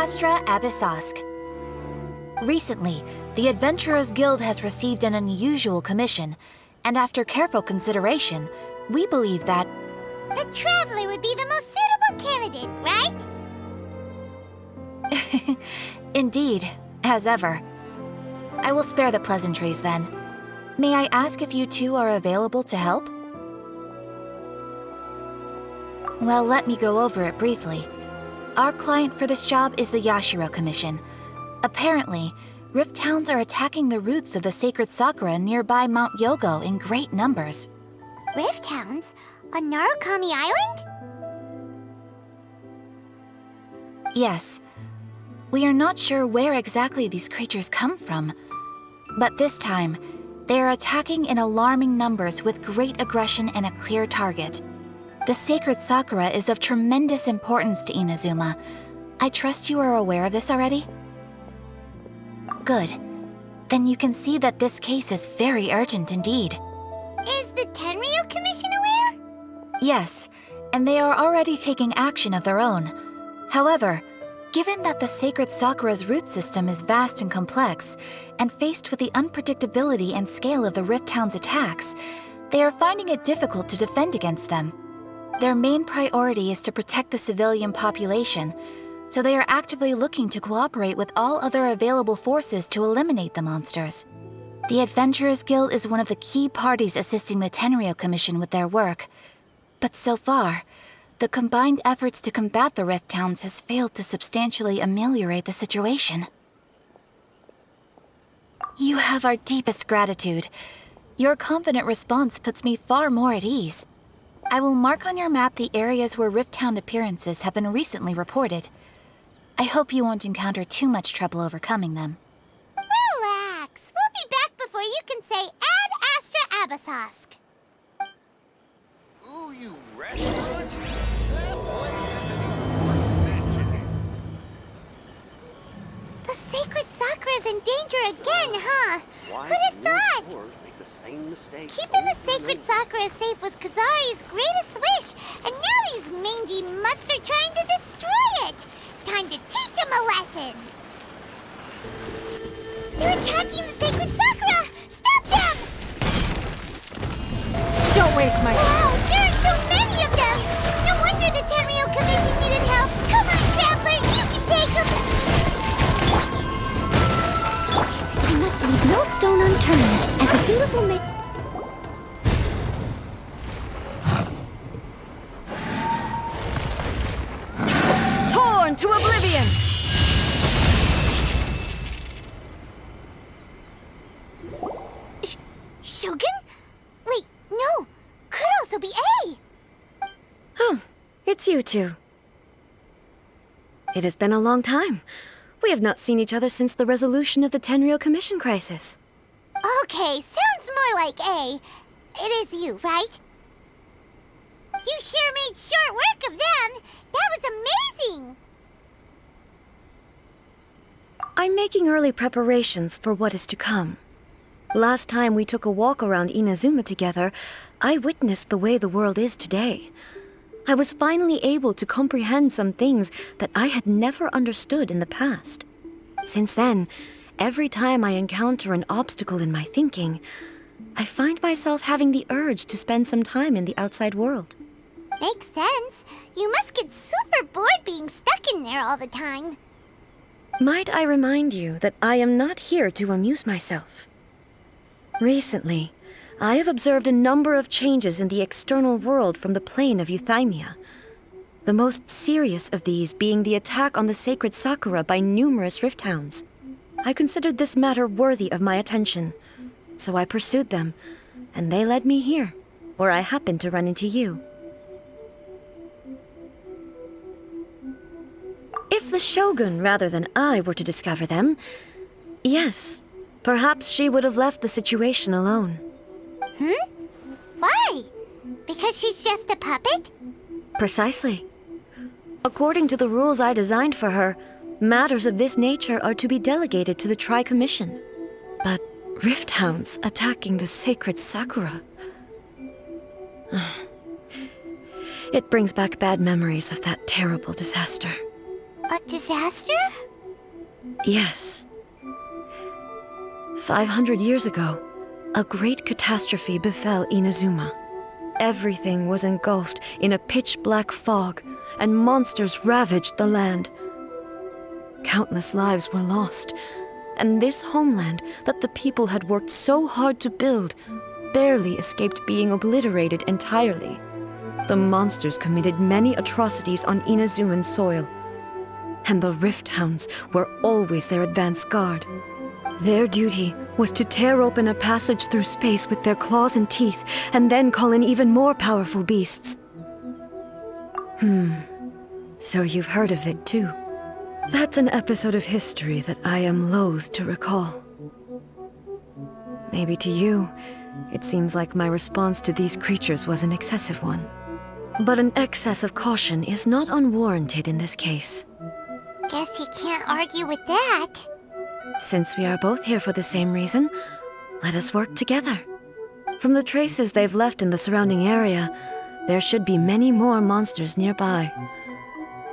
Astra Abyssosk. Recently, the Adventurers Guild has received an unusual commission, and after careful consideration, we believe that the Traveler would be the most suitable candidate, right? Indeed, as ever. I will spare the pleasantries then. May I ask if you two are available to help? Well, let me go over it briefly. Our client for this job is the Yashiro Commission. Apparently, Rift Hounds are attacking the roots of the sacred sakura nearby Mount Yogo in great numbers. Rift Hounds? On Narukami Island? Yes. We are not sure where exactly these creatures come from. But this time, they are attacking in alarming numbers with great aggression and a clear target. The sacred sakura is of tremendous importance to Inazuma. I trust you are aware of this already? Good. Then you can see that this case is very urgent indeed. Is the Tenryu Commission aware? Yes, and they are already taking action of their own. However, given that the sacred sakura's root system is vast and complex, and faced with the unpredictability and scale of the Rift Hound's attacks, they are finding it difficult to defend against them. Their main priority is to protect the civilian population, so they are actively looking to cooperate with all other available forces to eliminate the monsters. The Adventurers Guild is one of the key parties assisting the Tenryu Commission with their work. But so far, the combined efforts to combat the Rift Hounds has failed to substantially ameliorate the situation. You have our deepest gratitude. Your confident response puts me far more at ease. I will mark on your map the areas where Rift Hound appearances have been recently reported. I hope you won't encounter too much trouble overcoming them. Relax. We'll be back before you can say Ad Astra Abyssosk. Ooh, you restaurant? That place isn't even worth mentioning. The sacred sakura's in danger again, huh? Why Who'd have thought? make the same mistakes Keeping the over and sacred over? sakura safe was Kazari's greatest wish, and now these mangy mutts are trying to destroy it. Time to teach him a lesson. They're attacking the sacred sakura! Stop them! Don't waste my time. Wow, there are so many of them! No wonder the Tenryu Commission needed help. Come on, Traveler, you can take them! I must leave no stone unturned as a dutiful ma- Torn to oblivion! Shogun? Wait, no. Could also be A. Oh, it's you two. It has been a long time. We have not seen each other since the resolution of the Tenryu Commission crisis. Okay, sounds more like A. It is you, right? You sure made short work of them. That was amazing. I'm making early preparations for what is to come. Last time we took a walk around Inazuma together, I witnessed the way the world is today. I was finally able to comprehend some things that I had never understood in the past. Since then, every time I encounter an obstacle in my thinking, I find myself having the urge to spend some time in the outside world. Makes sense. You must get super bored being stuck in there all the time. Might I remind you that I am not here to amuse myself? Recently, I have observed a number of changes in the external world from the plane of Euthymia. The most serious of these being the attack on the sacred sakura by numerous Rift Hounds. I considered this matter worthy of my attention, so I pursued them, and they led me here, where I happened to run into you. If the Shogun rather than I were to discover them, yes, perhaps she would have left the situation alone. Why? Because she's just a puppet? Precisely. According to the rules I designed for her, matters of this nature are to be delegated to the Tri-Commission. But Rift Hounds attacking the sacred Sakura... It brings back bad memories of that terrible disaster. A disaster? Yes. 500 years ago, a great catastrophe befell Inazuma. Everything was engulfed in a pitch-black fog, and monsters ravaged the land. Countless lives were lost, and this homeland that the people had worked so hard to build barely escaped being obliterated entirely. The monsters committed many atrocities on Inazuman soil, and the Rift Hounds were always their advance guard. Their duty was to tear open a passage through space with their claws and teeth, and then call in even more powerful beasts. So you've heard of it too. That's an episode of history that I am loath to recall. Maybe to you, it seems like my response to these creatures was an excessive one. But an excess of caution is not unwarranted in this case. Guess you can't argue with that. Since we are both here for the same reason, let us work together. From the traces they've left in the surrounding area, there should be many more monsters nearby.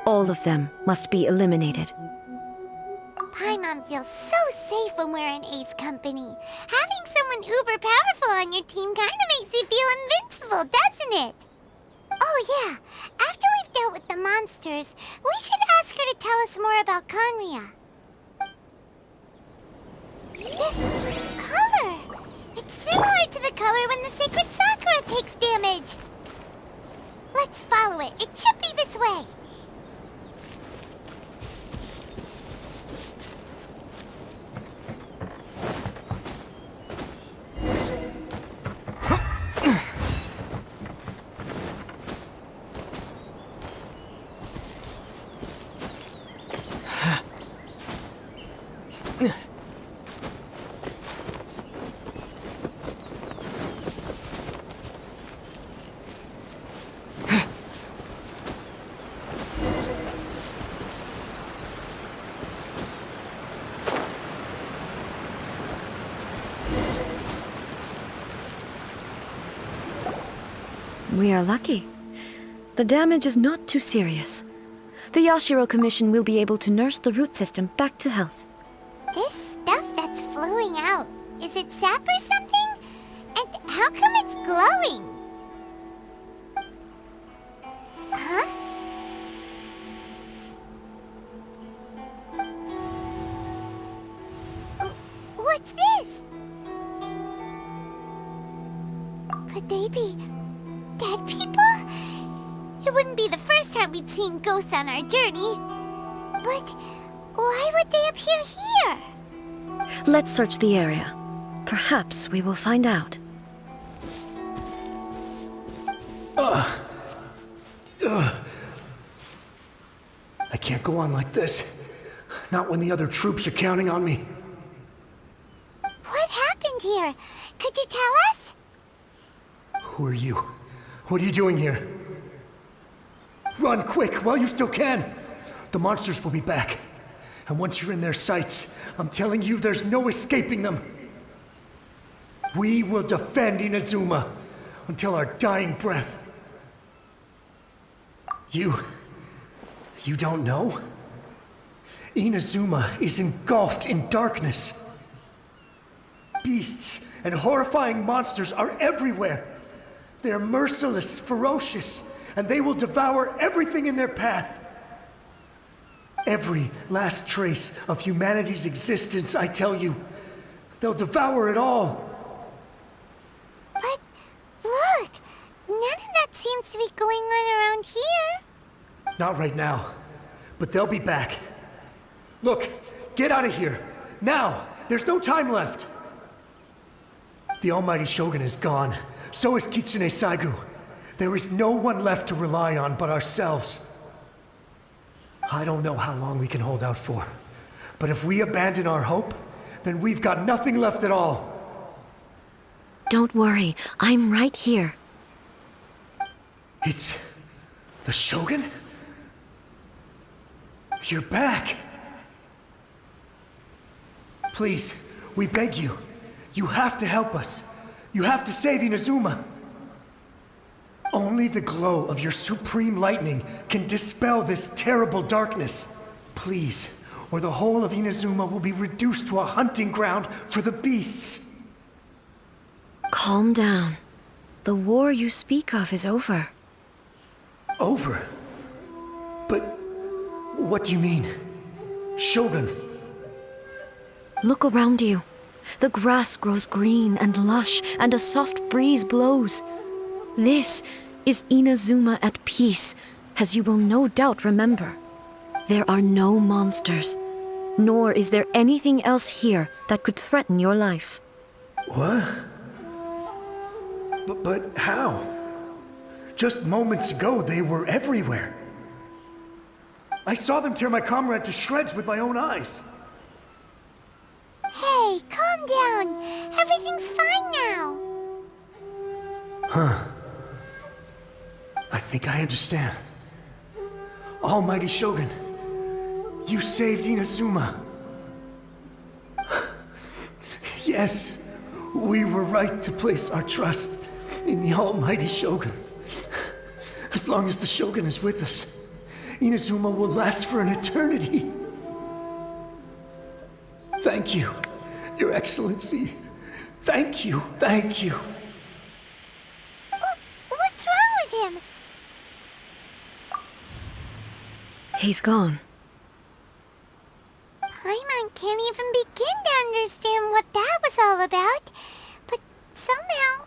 All of them must be eliminated. Paimon feels so safe when we're in Ace Company. Having someone uber powerful on your team kind of makes you feel invincible, doesn't it? Oh yeah, after we've dealt with the monsters, we should ask her to tell us more about Conria. This color! It's similar to the color when the sacred Sakura takes damage. Let's follow it. It should be this way. We are lucky. The damage is not too serious. The Yashiro Commission will be able to nurse the root system back to health. This stuff that's flowing out, is it sap or something? And how come it's glowing? Huh? What's this? Could they be dead people? It wouldn't be the first time we'd seen ghosts on our journey. But why would they appear here? Let's search the area. Perhaps we will find out. I can't go on like this. Not when the other troops are counting on me. What happened here? Could you tell us? Who are you? What are you doing here? Run quick while you still can. The monsters will be back. And once you're in their sights, I'm telling you there's no escaping them. We will defend Inazuma until our dying breath. You don't know? Inazuma is engulfed in darkness. Beasts and horrifying monsters are everywhere. They are merciless, ferocious, and they will devour everything in their path. Every last trace of humanity's existence, I tell you. They'll devour it all. But look, none of that seems to be going on around here. Not right now, but they'll be back. Look, get out of here. Now! There's no time left! The almighty Shogun is gone. So is Kitsune Saigu. There is no one left to rely on but ourselves. I don't know how long we can hold out for. But if we abandon our hope, then we've got nothing left at all. Don't worry, I'm right here. It's the Shogun? You're back! Please, we beg you. You have to help us. You have to save Inazuma. Only the glow of your supreme lightning can dispel this terrible darkness. Please, or the whole of Inazuma will be reduced to a hunting ground for the beasts. Calm down. The war you speak of is over. Over? But what do you mean? Shogun? Look around you. The grass grows green and lush, and a soft breeze blows. This is Inazuma at peace, as you will no doubt remember. There are no monsters, nor is there anything else here that could threaten your life. What? But how? Just moments ago, they were everywhere. I saw them tear my comrade to shreds with my own eyes. Hey, calm down. Everything's fine now. Huh. I think I understand. Almighty Shogun, you saved Inazuma. Yes, we were right to place our trust in the Almighty Shogun. As long as the Shogun is with us, Inazuma will last for an eternity. Thank you, Your Excellency. Thank you, thank you. What's wrong with him? He's gone. Paimon can't even begin to understand what that was all about. But somehow,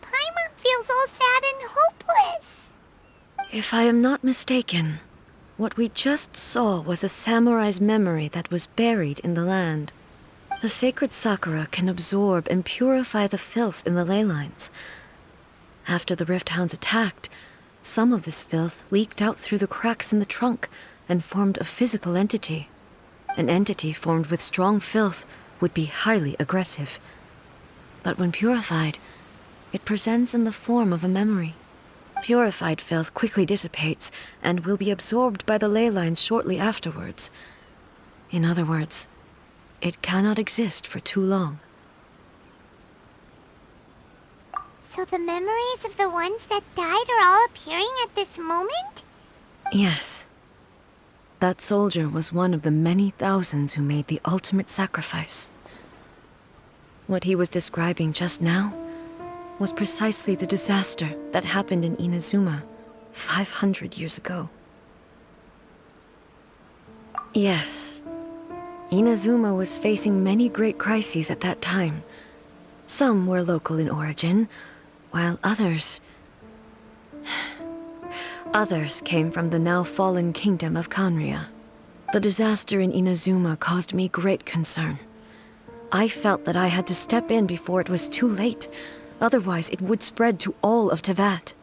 Paimon feels all sad and hopeless. If I am not mistaken, what we just saw was a samurai's memory that was buried in the land. The sacred sakura can absorb and purify the filth in the ley lines. After the Rift Hounds attacked, some of this filth leaked out through the cracks in the trunk and formed a physical entity. An entity formed with strong filth would be highly aggressive. But when purified, it presents in the form of a memory. Purified filth quickly dissipates and will be absorbed by the ley lines shortly afterwards. In other words, it cannot exist for too long. So the memories of the ones that died are all appearing at this moment? Yes. That soldier was one of the many thousands who made the ultimate sacrifice. What he was describing just now was precisely the disaster that happened in Inazuma 500 years ago. Yes, Inazuma was facing many great crises at that time. Some were local in origin, while others came from the now fallen kingdom of Kanria. The disaster in Inazuma caused me great concern. I felt that I had to step in before it was too late, otherwise it would spread to all of Tevat.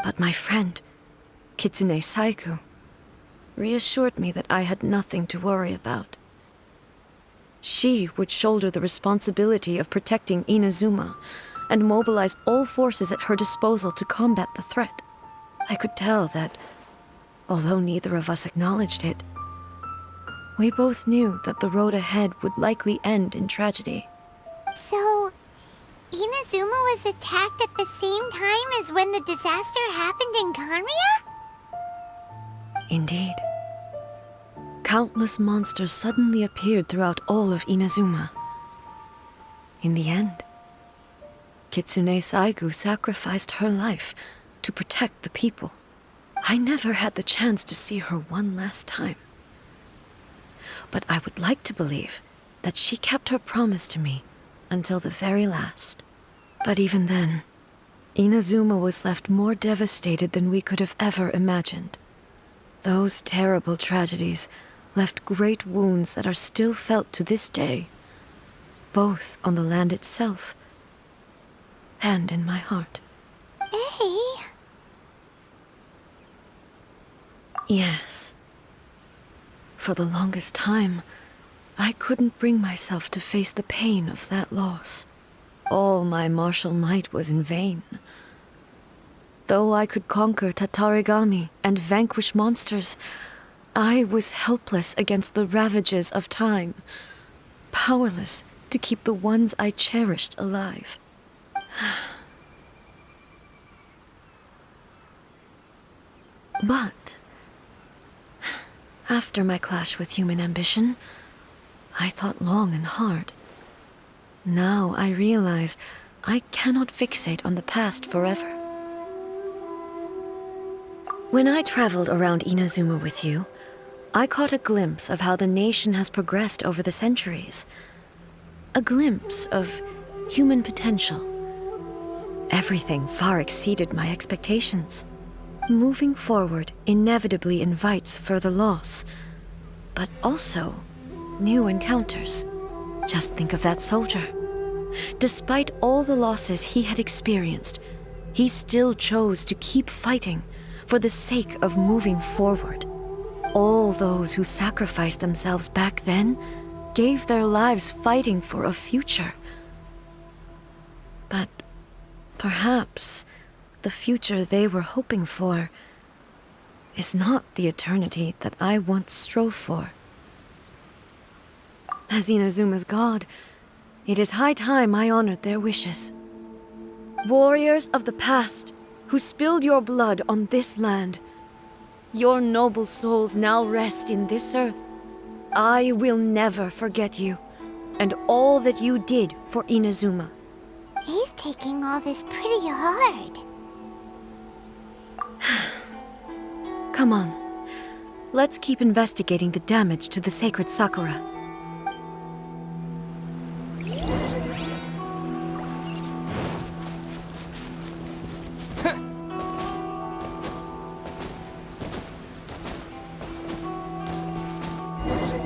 But my friend, Kitsune Saiku, reassured me that I had nothing to worry about. She would shoulder the responsibility of protecting Inazuma and mobilize all forces at her disposal to combat the threat. I could tell that, although neither of us acknowledged it, we both knew that the road ahead would likely end in tragedy. So, Inazuma was attacked at the same time as when the disaster happened in Kanria? Indeed. Countless monsters suddenly appeared throughout all of Inazuma. In the end, Kitsune Saigu sacrificed her life to protect the people. I never had the chance to see her one last time. But I would like to believe that she kept her promise to me until the very last. But even then, Inazuma was left more devastated than we could have ever imagined. Those terrible tragedies left great wounds that are still felt to this day, both on the land itself and in my heart. Hey. Yes. For the longest time, I couldn't bring myself to face the pain of that loss. All my martial might was in vain. Though I could conquer Tatarigami and vanquish monsters, I was helpless against the ravages of time, powerless to keep the ones I cherished alive. But After my clash with human ambition, I thought long and hard. Now I realize I cannot fixate on the past forever. When I traveled around Inazuma with you, I caught a glimpse of how the nation has progressed over the centuries. A glimpse of human potential. Everything far exceeded my expectations. Moving forward inevitably invites further loss, but also new encounters. Just think of that soldier. Despite all the losses he had experienced, he still chose to keep fighting for the sake of moving forward. All those who sacrificed themselves back then gave their lives fighting for a future. But perhaps the future they were hoping for is not the eternity that I once strove for. As Inazuma's god, it is high time I honored their wishes. Warriors of the past, who spilled your blood on this land, your noble souls now rest in this earth. I will never forget you, and all that you did for Inazuma. He's taking all this pretty hard. Come on, let's keep investigating the damage to the sacred Sakura.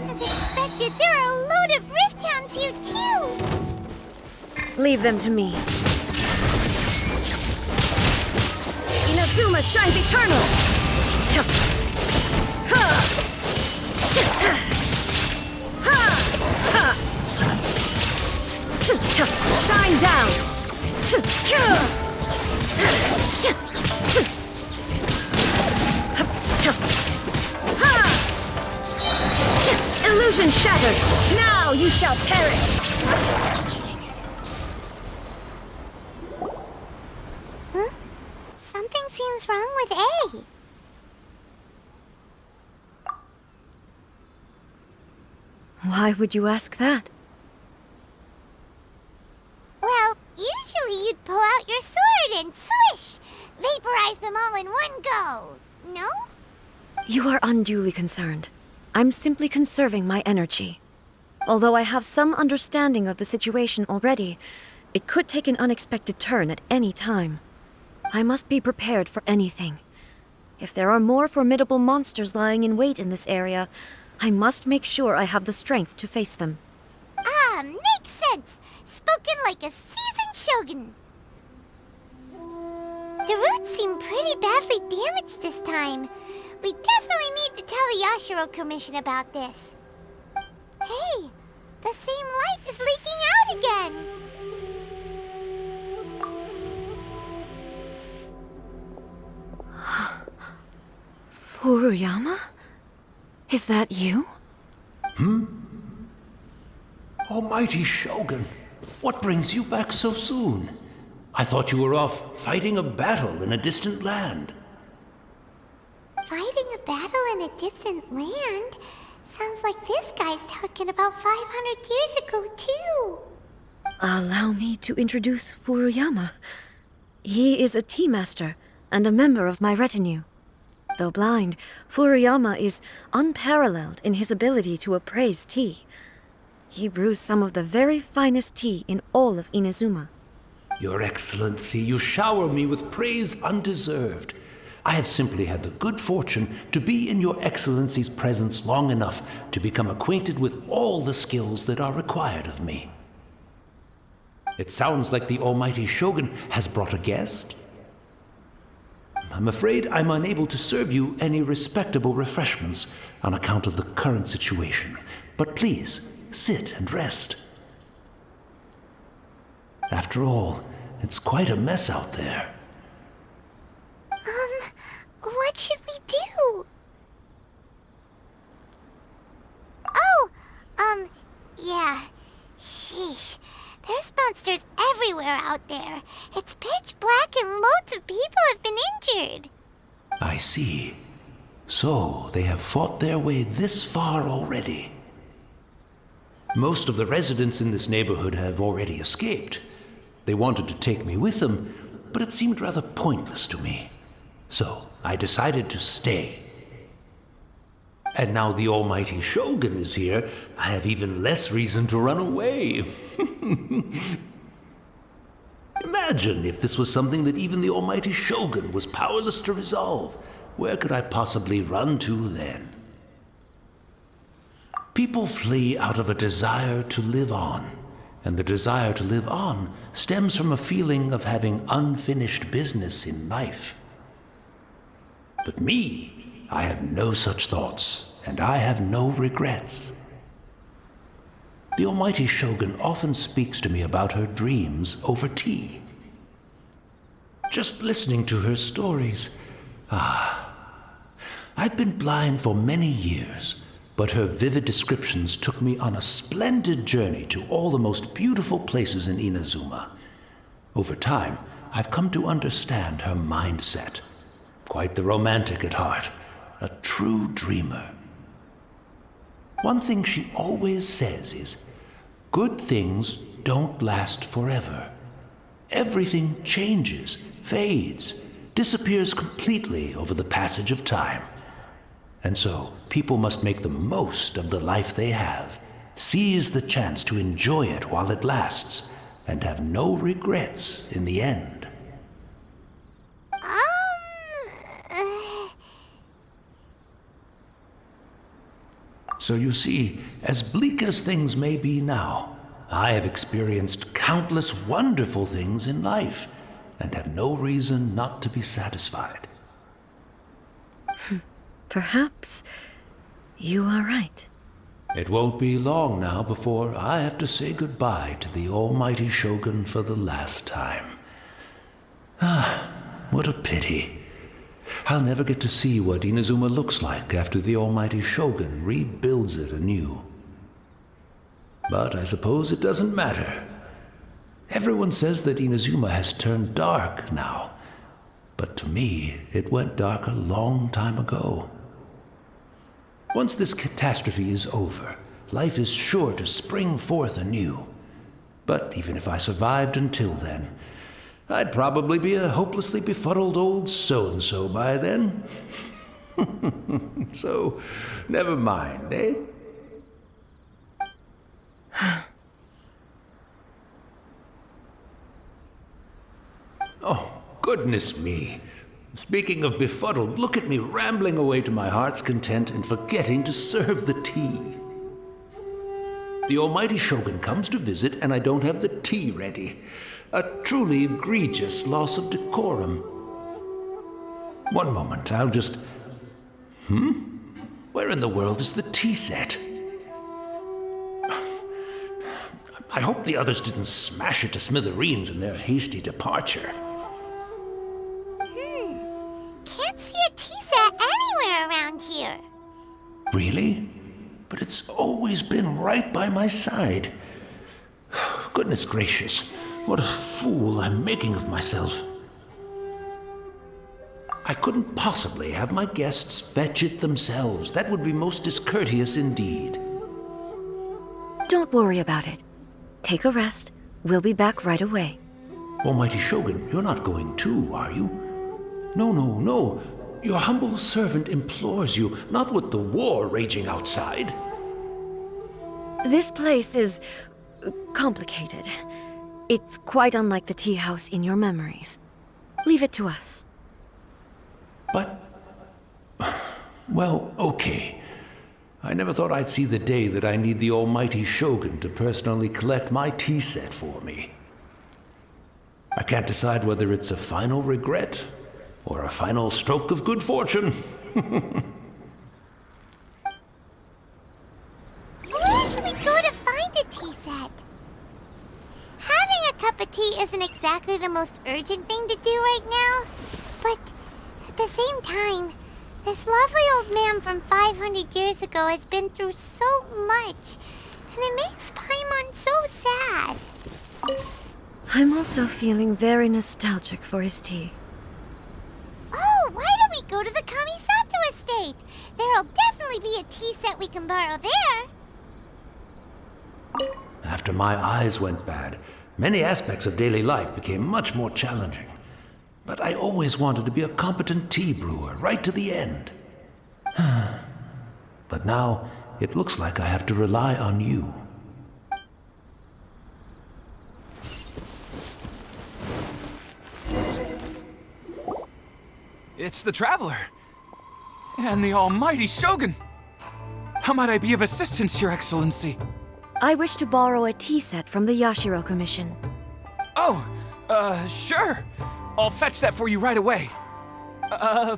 As expected, there are a load of Rift Hounds here too! Leave them to me. Inazuma shines eternal! Shine down! Illusion shattered! Now you shall perish! Huh? Something seems wrong with A. Why would you ask that? Well, usually you'd pull out your sword and swish! Vaporize them all in one go! No? You are unduly concerned. I'm simply conserving my energy. Although I have some understanding of the situation already, it could take an unexpected turn at any time. I must be prepared for anything. If there are more formidable monsters lying in wait in this area, I must make sure I have the strength to face them. Ah, makes sense! Spoken like a seasoned shogun! The roots seem pretty badly damaged this time. We definitely need to tell the Yashiro Commission about this. Hey, the same light is leaking out again! Furuyama? Is that you? Almighty Shogun, what brings you back so soon? I thought you were off fighting a battle in a distant land. Fighting a battle in a distant land? Sounds like this guy's talking about 500 years ago, too. Allow me to introduce Furuyama. He is a tea master and a member of my retinue. Though blind, Furuyama is unparalleled in his ability to appraise tea. He brews some of the very finest tea in all of Inazuma. Your Excellency, you shower me with praise undeserved. I have simply had the good fortune to be in Your Excellency's presence long enough to become acquainted with all the skills that are required of me. It sounds like the Almighty Shogun has brought a guest. I'm afraid I'm unable to serve you any respectable refreshments on account of the current situation. But please, sit and rest. After all, it's quite a mess out there. What should we do? Oh, yeah. Sheesh. There's monsters everywhere out there. It's pitch black and loads of people have been injured. I see. So, they have fought their way this far already. Most of the residents in this neighborhood have already escaped. They wanted to take me with them, but it seemed rather pointless to me. So, I decided to stay. And now the almighty Shogun is here, I have even less reason to run away. Imagine if this was something that even the almighty Shogun was powerless to resolve. Where could I possibly run to then? People flee out of a desire to live on, and the desire to live on stems from a feeling of having unfinished business in life. But me, I have no such thoughts, and I have no regrets. The almighty Shogun often speaks to me about her dreams over tea. Just listening to her stories, I've been blind for many years, but her vivid descriptions took me on a splendid journey to all the most beautiful places in Inazuma. Over time, I've come to understand her mindset. Quite the romantic at heart, a true dreamer. One thing she always says is, good things don't last forever. Everything changes, fades, disappears completely over the passage of time. And so, people must make the most of the life they have, seize the chance to enjoy it while it lasts, and have no regrets in the end. So you see, as bleak as things may be now, I have experienced countless wonderful things in life, and have no reason not to be satisfied. Perhaps you are right. It won't be long now before I have to say goodbye to the almighty Shogun for the last time. What a pity. I'll never get to see what Inazuma looks like after the almighty Shogun rebuilds it anew. But I suppose it doesn't matter. Everyone says that Inazuma has turned dark now, but to me, it went dark a long time ago. Once this catastrophe is over, life is sure to spring forth anew. But even if I survived until then, I'd probably be a hopelessly befuddled old so-and-so by then. So, never mind, eh? Oh, goodness me. Speaking of befuddled, look at me rambling away to my heart's content and forgetting to serve the tea. The almighty Shogun comes to visit and I don't have the tea ready. A truly egregious loss of decorum. One moment, I'll just... Where in the world is the tea set? I hope the others didn't smash it to smithereens in their hasty departure. Can't see a tea set anywhere around here. Really? But it's always been right by my side. Goodness gracious, what a fool I'm making of myself. I couldn't possibly have my guests fetch it themselves. That would be most discourteous indeed. Don't worry about it. Take a rest. We'll be back right away. Almighty Shogun, you're not going too, are you? No. Your humble servant implores you, not with the war raging outside. This place is complicated. It's quite unlike the tea house in your memories. Leave it to us. But... well, okay. I never thought I'd see the day that I need the almighty Shogun to personally collect my tea set for me. I can't decide whether it's a final regret or a final stroke of good fortune. Where should we go to find a tea set? Having a cup of tea isn't exactly the most urgent thing to do right now, but at the same time, this lovely old man from 500 years ago has been through so much, and it makes Paimon so sad. I'm also feeling very nostalgic for his tea. Oh, why don't we go to the Kamisato estate? great! There'll definitely be a tea set we can borrow there. After my eyes went bad, many aspects of daily life became much more challenging. But I always wanted to be a competent tea brewer right to the end. But now, it looks like I have to rely on you. It's the Traveler. And the almighty Shogun. How might I be of assistance, Your Excellency? I wish to borrow a tea set from the Yashiro Commission. Oh, sure. I'll fetch that for you right away.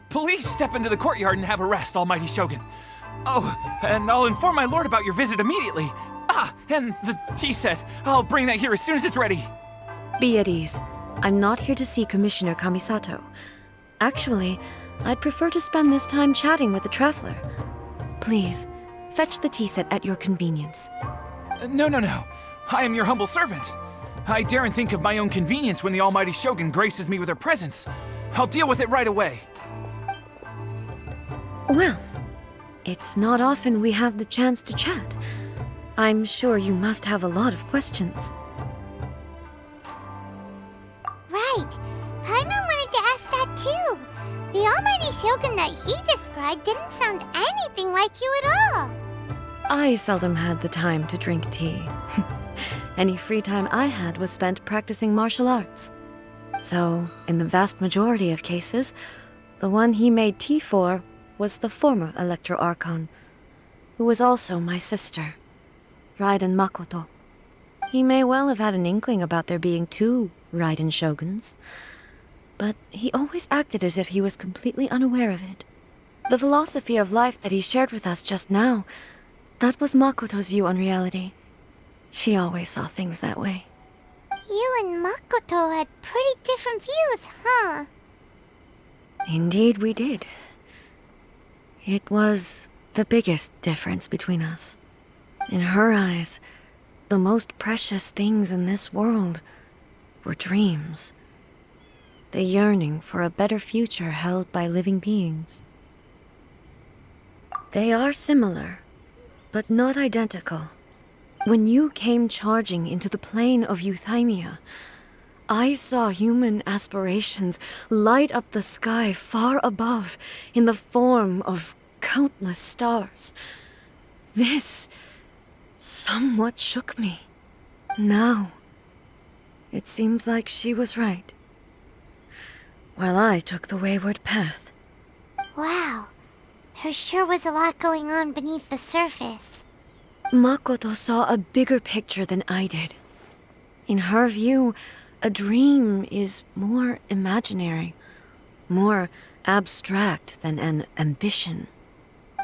Please step into the courtyard and have a rest, almighty Shogun. Oh, and I'll inform my lord about your visit immediately. Ah, and the tea set. I'll bring that here as soon as it's ready. Be at ease. I'm not here to see Commissioner Kamisato. Actually, I'd prefer to spend this time chatting with the Traveler. Please, fetch the tea set at your convenience. No. I am your humble servant. I daren't think of my own convenience when the almighty Shogun graces me with her presence. I'll deal with it right away. Well, it's not often we have the chance to chat. I'm sure you must have a lot of questions. Right. Paimon wanted to ask that too. The almighty Shogun that he described didn't sound anything like you at all. I seldom had the time to drink tea. Any free time I had was spent practicing martial arts. So, in the vast majority of cases, the one he made tea for was the former Electro Archon, who was also my sister, Raiden Makoto. He may well have had an inkling about there being two Raiden Shoguns, but he always acted as if he was completely unaware of it. The philosophy of life that he shared with us just now, that was Makoto's view on reality. She always saw things that way. You and Makoto had pretty different views, huh? Indeed we did. It was the biggest difference between us. In her eyes, the most precious things in this world were dreams. The yearning for a better future held by living beings. They are similar, but not identical. When you came charging into the plane of Euthymia, I saw human aspirations light up the sky far above in the form of countless stars. This somewhat shook me. Now, it seems like she was right, while I took the wayward path. Wow. There sure was a lot going on beneath the surface. Makoto saw a bigger picture than I did. In her view, a dream is more imaginary, more abstract than an ambition.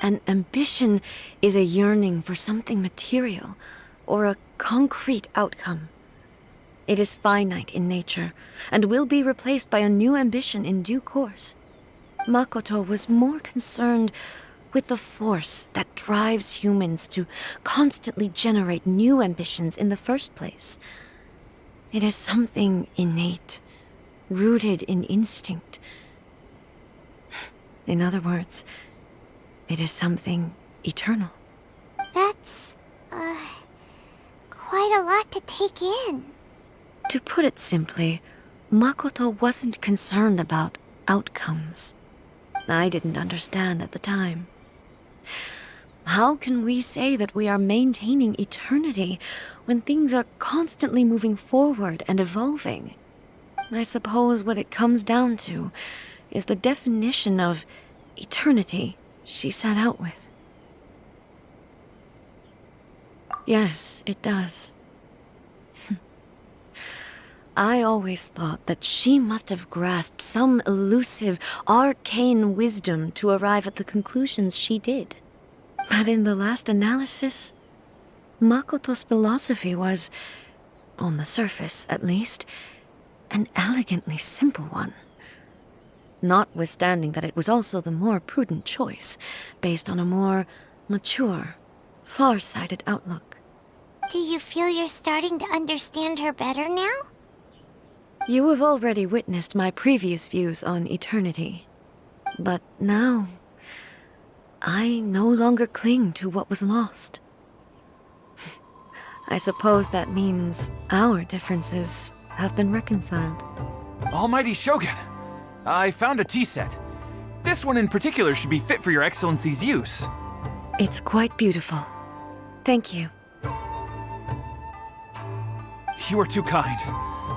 An ambition is a yearning for something material, or a concrete outcome. It is finite in nature, and will be replaced by a new ambition in due course. Makoto was more concerned with the force that drives humans to constantly generate new ambitions in the first place. It is something innate, rooted in instinct. In other words, it is something eternal. That's, quite a lot to take in. To put it simply, Makoto wasn't concerned about outcomes. I didn't understand at the time. How can we say that we are maintaining eternity when things are constantly moving forward and evolving? I suppose what it comes down to is the definition of eternity she set out with. Yes, it does. I always thought that she must have grasped some elusive, arcane wisdom to arrive at the conclusions she did. But in the last analysis, Makoto's philosophy was, on the surface at least, an elegantly simple one. Notwithstanding that it was also the more prudent choice, based on a more mature, far-sighted outlook. Do you feel you're starting to understand her better now? You have already witnessed my previous views on eternity. But now, I no longer cling to what was lost. I suppose that means our differences have been reconciled. Almighty Shogun, I found a tea set. This one in particular should be fit for your Excellency's use. It's quite beautiful. Thank you. You are too kind.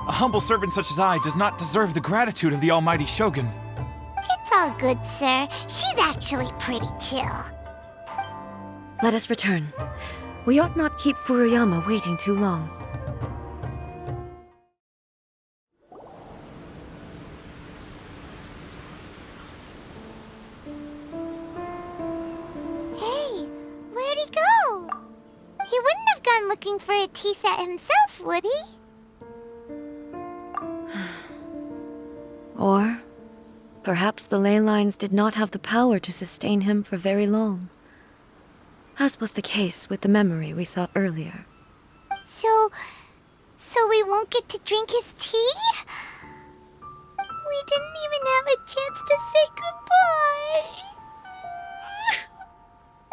A humble servant such as I does not deserve the gratitude of the Almighty Shogun. It's all good, sir. She's actually pretty chill. Let us return. We ought not keep Furuyama waiting too long. Hey, where'd he go? He wouldn't have gone looking for a tea set himself, would he? Or perhaps the ley lines did not have the power to sustain him for very long, as was the case with the memory we saw earlier. So we won't get to drink his tea? We didn't even have a chance to say goodbye.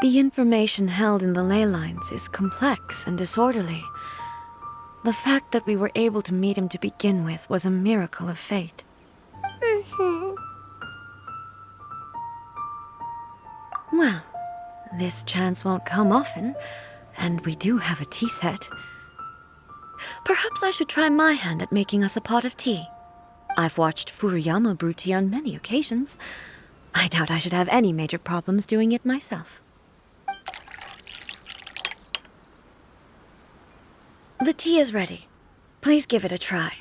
The information held in the ley lines is complex and disorderly. The fact that we were able to meet him to begin with was a miracle of fate. Well, this chance won't come often, and we do have a tea set. Perhaps I should try my hand at making us a pot of tea. I've watched Furuyama brew tea on many occasions. I doubt I should have any major problems doing it myself. The tea is ready. Please give it a try.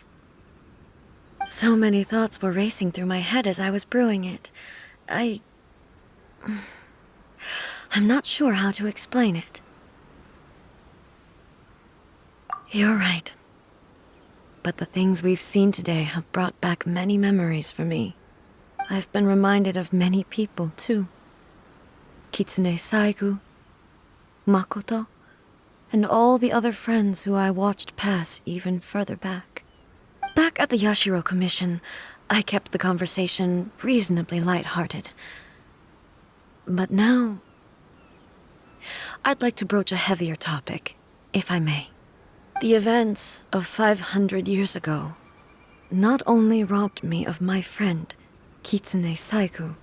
So many thoughts were racing through my head as I was brewing it. I'm not sure how to explain it. You're right. But the things we've seen today have brought back many memories for me. I've been reminded of many people, too. Kitsune Saigu, Makoto, and all the other friends who I watched pass even further back. Back at the Yashiro Commission, I kept the conversation reasonably lighthearted. But now, I'd like to broach a heavier topic, if I may. The events of 500 years ago not only robbed me of my friend, Kitsune Saigu,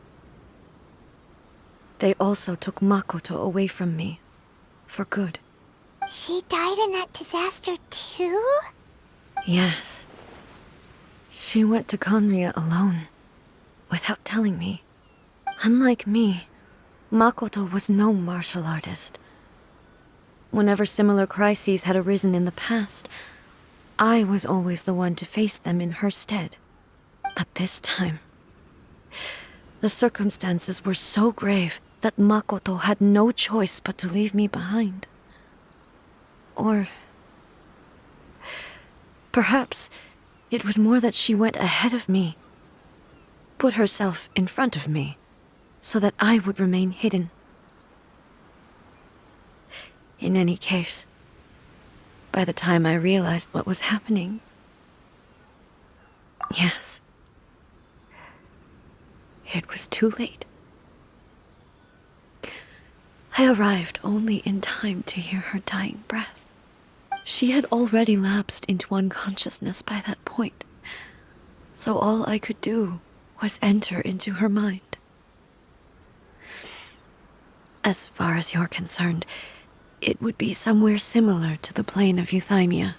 they also took Makoto away from me, for good. She died in that disaster too? Yes. She went to Conria alone, without telling me. Unlike me, Makoto was no martial artist. Whenever similar crises had arisen in the past, I was always the one to face them in her stead. But this time, the circumstances were so grave that Makoto had no choice but to leave me behind. Or perhaps it was more that she went ahead of me, put herself in front of me, so that I would remain hidden. In any case, by the time I realized what was happening, yes, it was too late. I arrived only in time to hear her dying breath. She had already lapsed into unconsciousness by that point, so all I could do was enter into her mind. As far as you're concerned, it would be somewhere similar to the plain of Euthymia.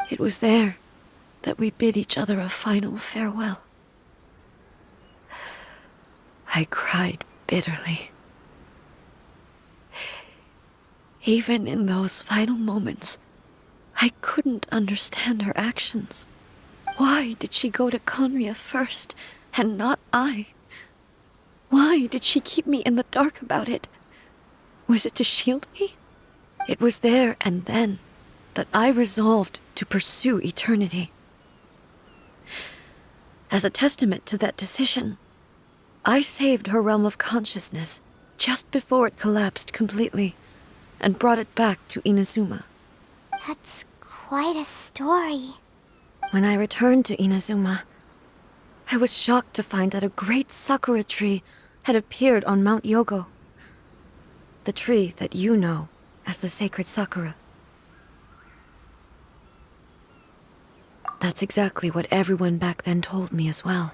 It was there that we bid each other a final farewell. I cried bitterly. Even in those final moments, I couldn't understand her actions. Why did she go to Conria first, and not I? Why did she keep me in the dark about it? Was it to shield me? It was there and then that I resolved to pursue eternity. As a testament to that decision, I saved her realm of consciousness just before it collapsed completely and brought it back to Inazuma. That's quite a story. When I returned to Inazuma, I was shocked to find that a great sakura tree had appeared on Mount Yogo. the tree that you know as the sacred sakura. That's exactly what everyone back then told me as well.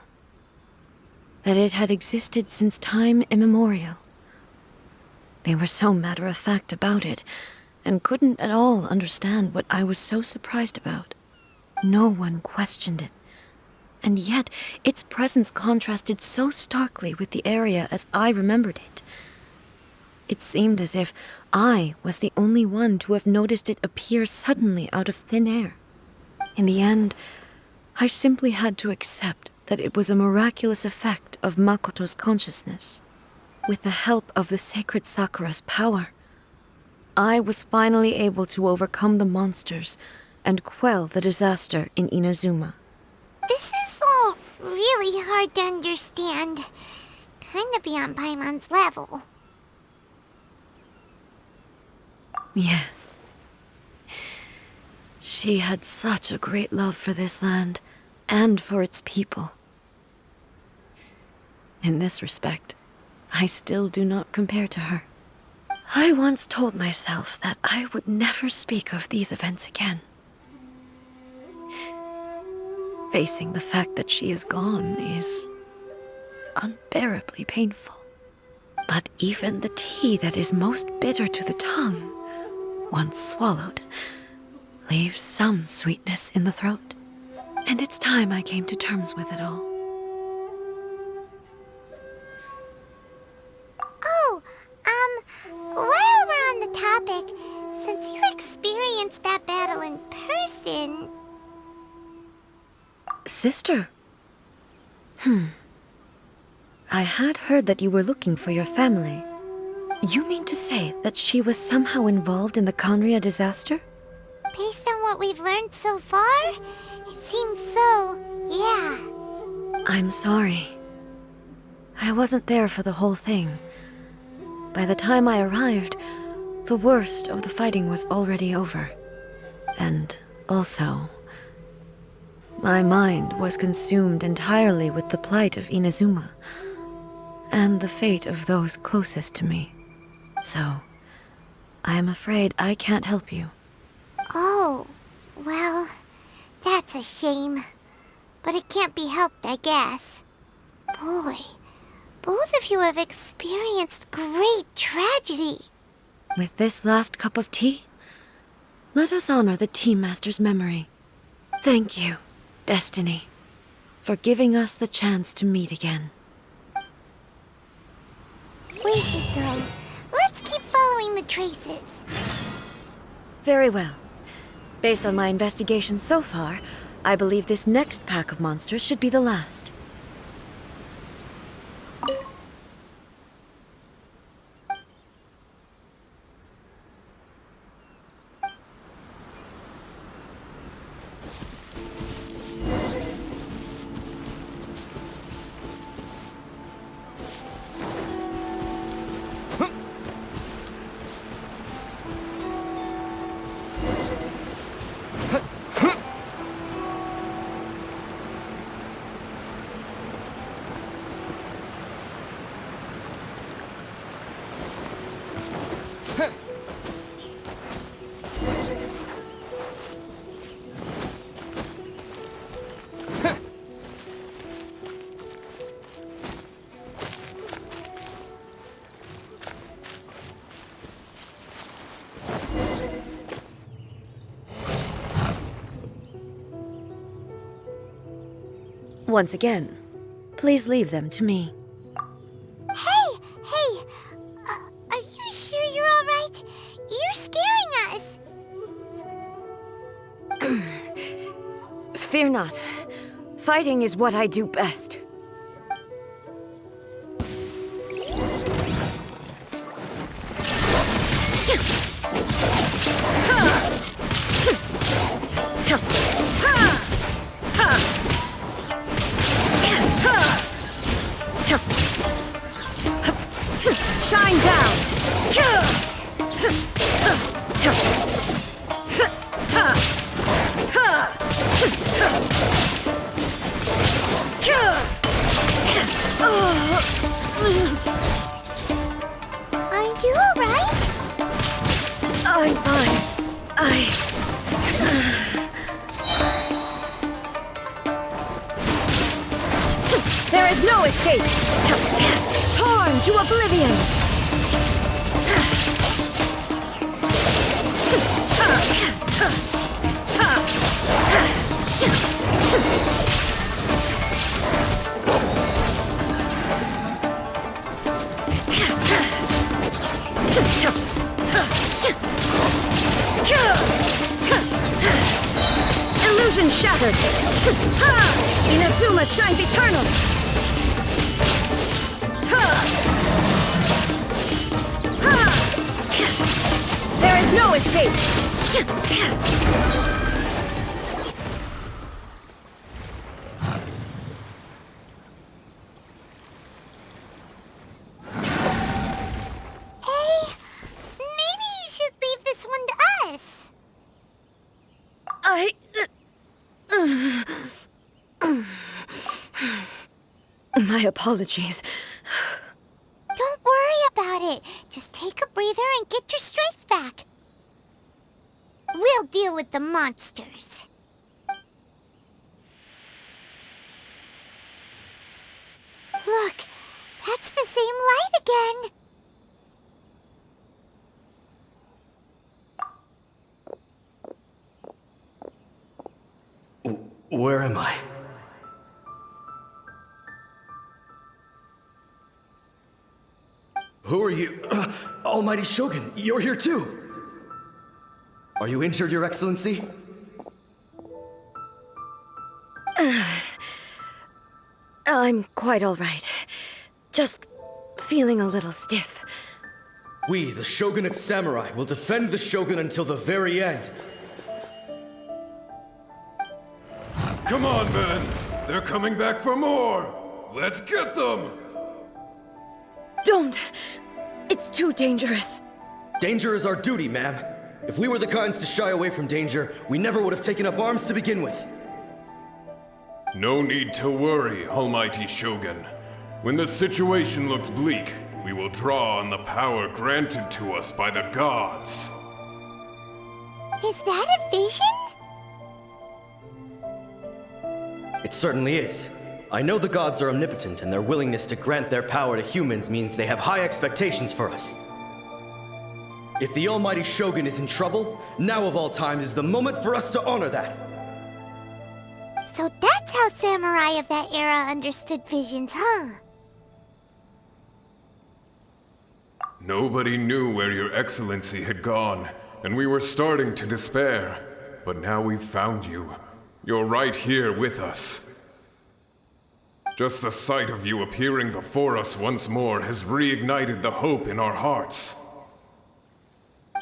That it had existed since time immemorial. They were so matter-of-fact about it, and couldn't at all understand what I was so surprised about. No one questioned it. And yet, its presence contrasted so starkly with the area as I remembered it. It seemed as if I was the only one to have noticed it appear suddenly out of thin air. In the end, I simply had to accept that it was a miraculous effect of Makoto's consciousness. With the help of the sacred Sakura's power, I was finally able to overcome the monsters and quell the disaster in Inazuma. This is all really hard to understand. Kinda beyond Paimon's level. Yes. She had such a great love for this land, and for its people. In this respect, I still do not compare to her. I once told myself that I would never speak of these events again. Facing the fact that she is gone is unbearably painful. But even the tea that is most bitter to the tongue, once swallowed, leaves some sweetness in the throat. And it's time I came to terms with it all. Oh, while we're on the topic, since you experienced that battle in person... Sister? I had heard that you were looking for your family. You mean to say that she was somehow involved in the Conria disaster? Based on what we've learned so far, it seems so, yeah. I'm sorry. I wasn't there for the whole thing. By the time I arrived, the worst of the fighting was already over. And also, my mind was consumed entirely with the plight of Inazuma, and the fate of those closest to me. So, I am afraid I can't help you. Oh, well, that's a shame. But it can't be helped, I guess. Boy, both of you have experienced great tragedy. With this last cup of tea, let us honor the Tea Master's memory. Thank you, Destiny, for giving us the chance to meet again. We should go. Let's keep following the traces. Very well. Based on my investigation so far, I believe this next pack of monsters should be the last. Once again, please leave them to me. Hey! Are you sure you're all right? You're scaring us! Fear not. Fighting is what I do best. Shine down! Are you all right? There is no escape! Torn to oblivion! Illusion shattered! Inazuma shines eternal! There is no escape! Maybe you should leave this one to us. My apologies. Don't worry about it. Just take a breather and get your strength back. We'll deal with the monsters. Look, that's the same light again. Where am I? Who are you? Almighty Shogun, you're here too! Are you injured, Your Excellency? I'm quite all right. Just feeling a little stiff. We, the Shogunate Samurai, will defend the Shogun until the very end. Come on, men! They're coming back for more! Let's get them! Don't! It's too dangerous. Danger is our duty, ma'am. If we were the kinds to shy away from danger, we never would have taken up arms to begin with. No need to worry, Almighty Shogun. When the situation looks bleak, we will draw on the power granted to us by the gods. Is that a vision? It certainly is. I know the gods are omnipotent, and their willingness to grant their power to humans means they have high expectations for us. If the Almighty Shogun is in trouble, now of all times is the moment for us to honor that. So that's how samurai of that era understood visions, huh? Nobody knew where Your Excellency had gone, and we were starting to despair. But now we've found you. You're right here with us. Just the sight of you appearing before us once more has reignited the hope in our hearts.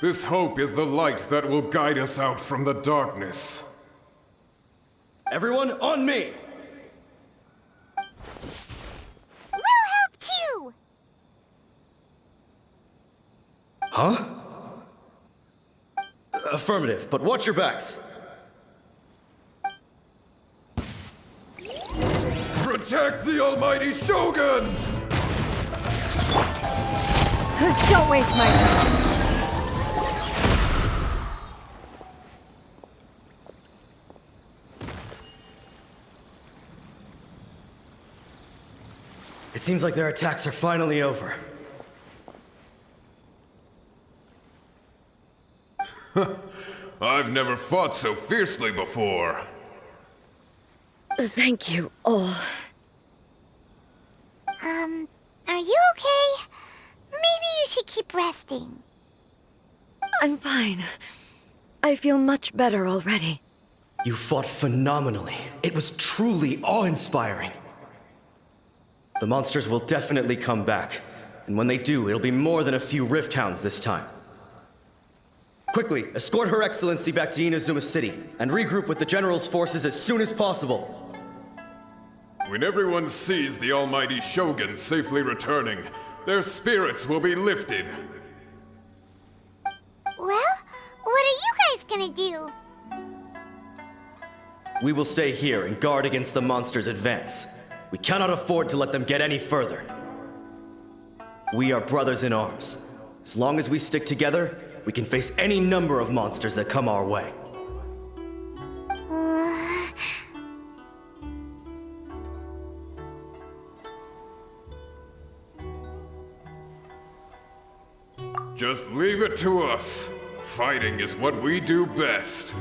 This hope is the light that will guide us out from the darkness. Everyone, on me! We'll help too! Huh? Affirmative, but watch your backs. Protect the Almighty Shogun! Don't waste my time. It seems like their attacks are finally over. I've never fought so fiercely before. Thank you all. Are you okay? Maybe you should keep resting. I'm fine. I feel much better already. You fought phenomenally. It was truly awe-inspiring. The monsters will definitely come back, and when they do, it'll be more than a few Rift Hounds this time. Quickly, escort Her Excellency back to Inazuma City, and regroup with the General's forces as soon as possible. When everyone sees the Almighty Shogun safely returning, their spirits will be lifted. Well, what are you guys gonna do? We will stay here and guard against the monsters' advance. We cannot afford to let them get any further. We are brothers in arms. As long as we stick together, we can face any number of monsters that come our way. Just leave it to us. Fighting is what we do best.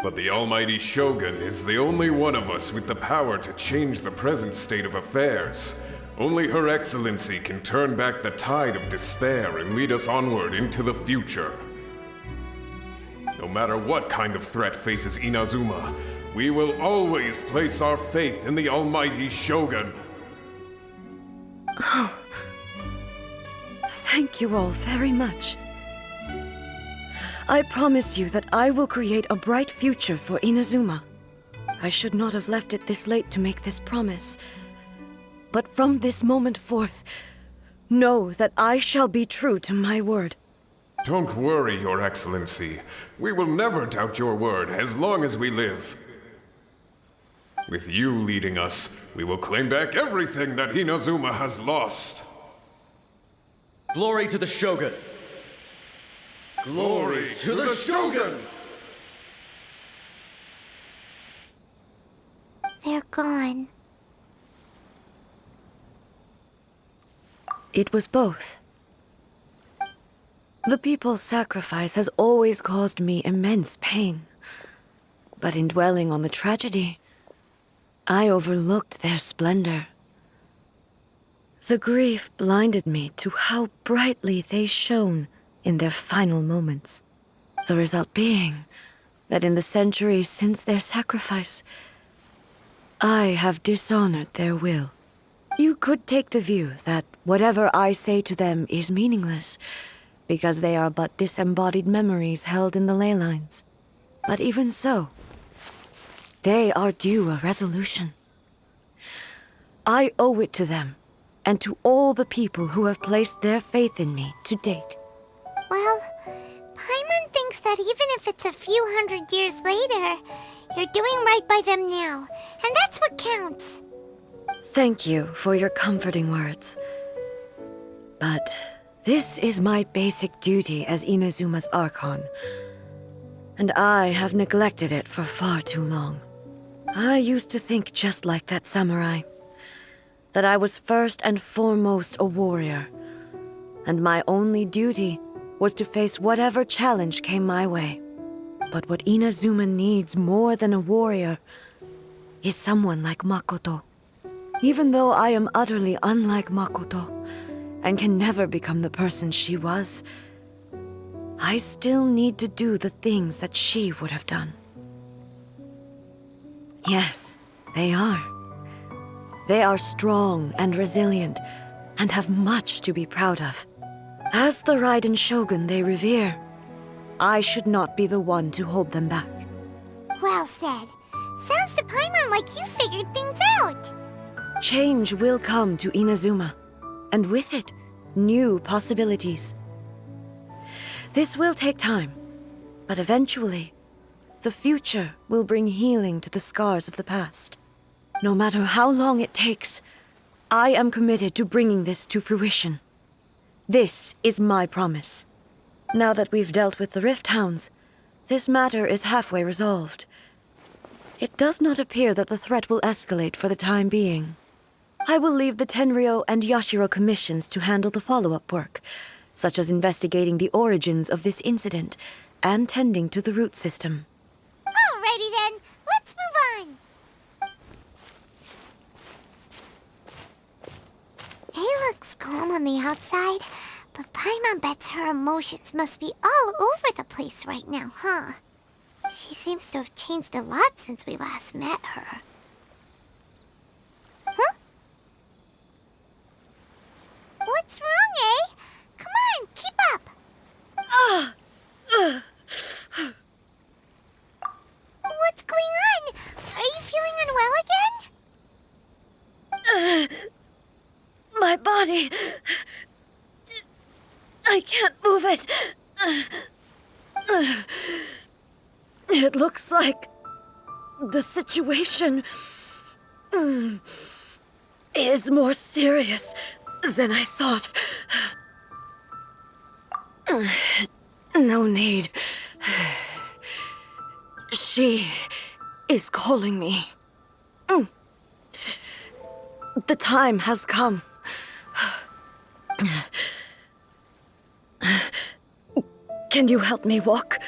But the almighty Shogun is the only one of us with the power to change the present state of affairs. Only Her Excellency can turn back the tide of despair and lead us onward into the future. No matter what kind of threat faces Inazuma, we will always place our faith in the almighty Shogun. Oh. Thank you all very much. I promise you that I will create a bright future for Inazuma. I should not have left it this late to make this promise. But from this moment forth, know that I shall be true to my word. Don't worry, Your Excellency. We will never doubt your word as long as we live. With you leading us, we will claim back everything that Inazuma has lost. Glory to the Shogun! Glory to the Shogun! They're gone. It was both. The people's sacrifice has always caused me immense pain. But in dwelling on the tragedy, I overlooked their splendor. The grief blinded me to how brightly they shone in their final moments. The result being that in the centuries since their sacrifice, I have dishonored their will. You could take the view that whatever I say to them is meaningless, because they are but disembodied memories held in the ley lines. But even so, they are due a resolution. I owe it to them, and to all the people who have placed their faith in me to date. Well, Paimon thinks that even if it's a few hundred years later, you're doing right by them now, and that's what counts. Thank you for your comforting words. But this is my basic duty as Inazuma's Archon, and I have neglected it for far too long. I used to think just like that samurai, that I was first and foremost a warrior, and my only duty was to face whatever challenge came my way. But what Inazuma needs more than a warrior is someone like Makoto. Even though I am utterly unlike Makoto, and can never become the person she was, I still need to do the things that she would have done. Yes, they are. They are strong and resilient, and have much to be proud of. As the Raiden Shogun they revere, I should not be the one to hold them back. Well said. Sounds to Paimon like you figured things out. Change will come to Inazuma, and with it, new possibilities. This will take time, but eventually, the future will bring healing to the scars of the past. No matter how long it takes, I am committed to bringing this to fruition. This is my promise. Now that we've dealt with the Rift Hounds, this matter is halfway resolved. It does not appear that the threat will escalate for the time being. I will leave the Tenryo and Yashiro commissions to handle the follow-up work, such as investigating the origins of this incident and tending to the root system. Alrighty then, let's move on. He looks calm on the outside, but Paimon bets her emotions must be all over the place right now, huh? She seems to have changed a lot since we last met her. Huh? What's wrong, eh? Come on, keep up! What's going on? Are you feeling unwell again? My body... I can't move it. It looks like the situation is more serious than I thought. No need. She is calling me. The time has come. Can you help me walk?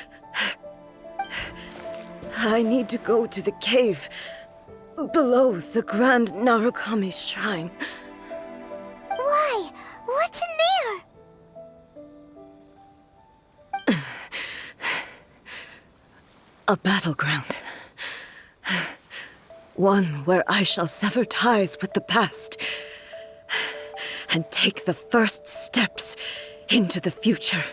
I need to go to the cave below the Grand Narukami Shrine. Why? What's in there? A battleground. One where I shall sever ties with the past and take the first steps into the future.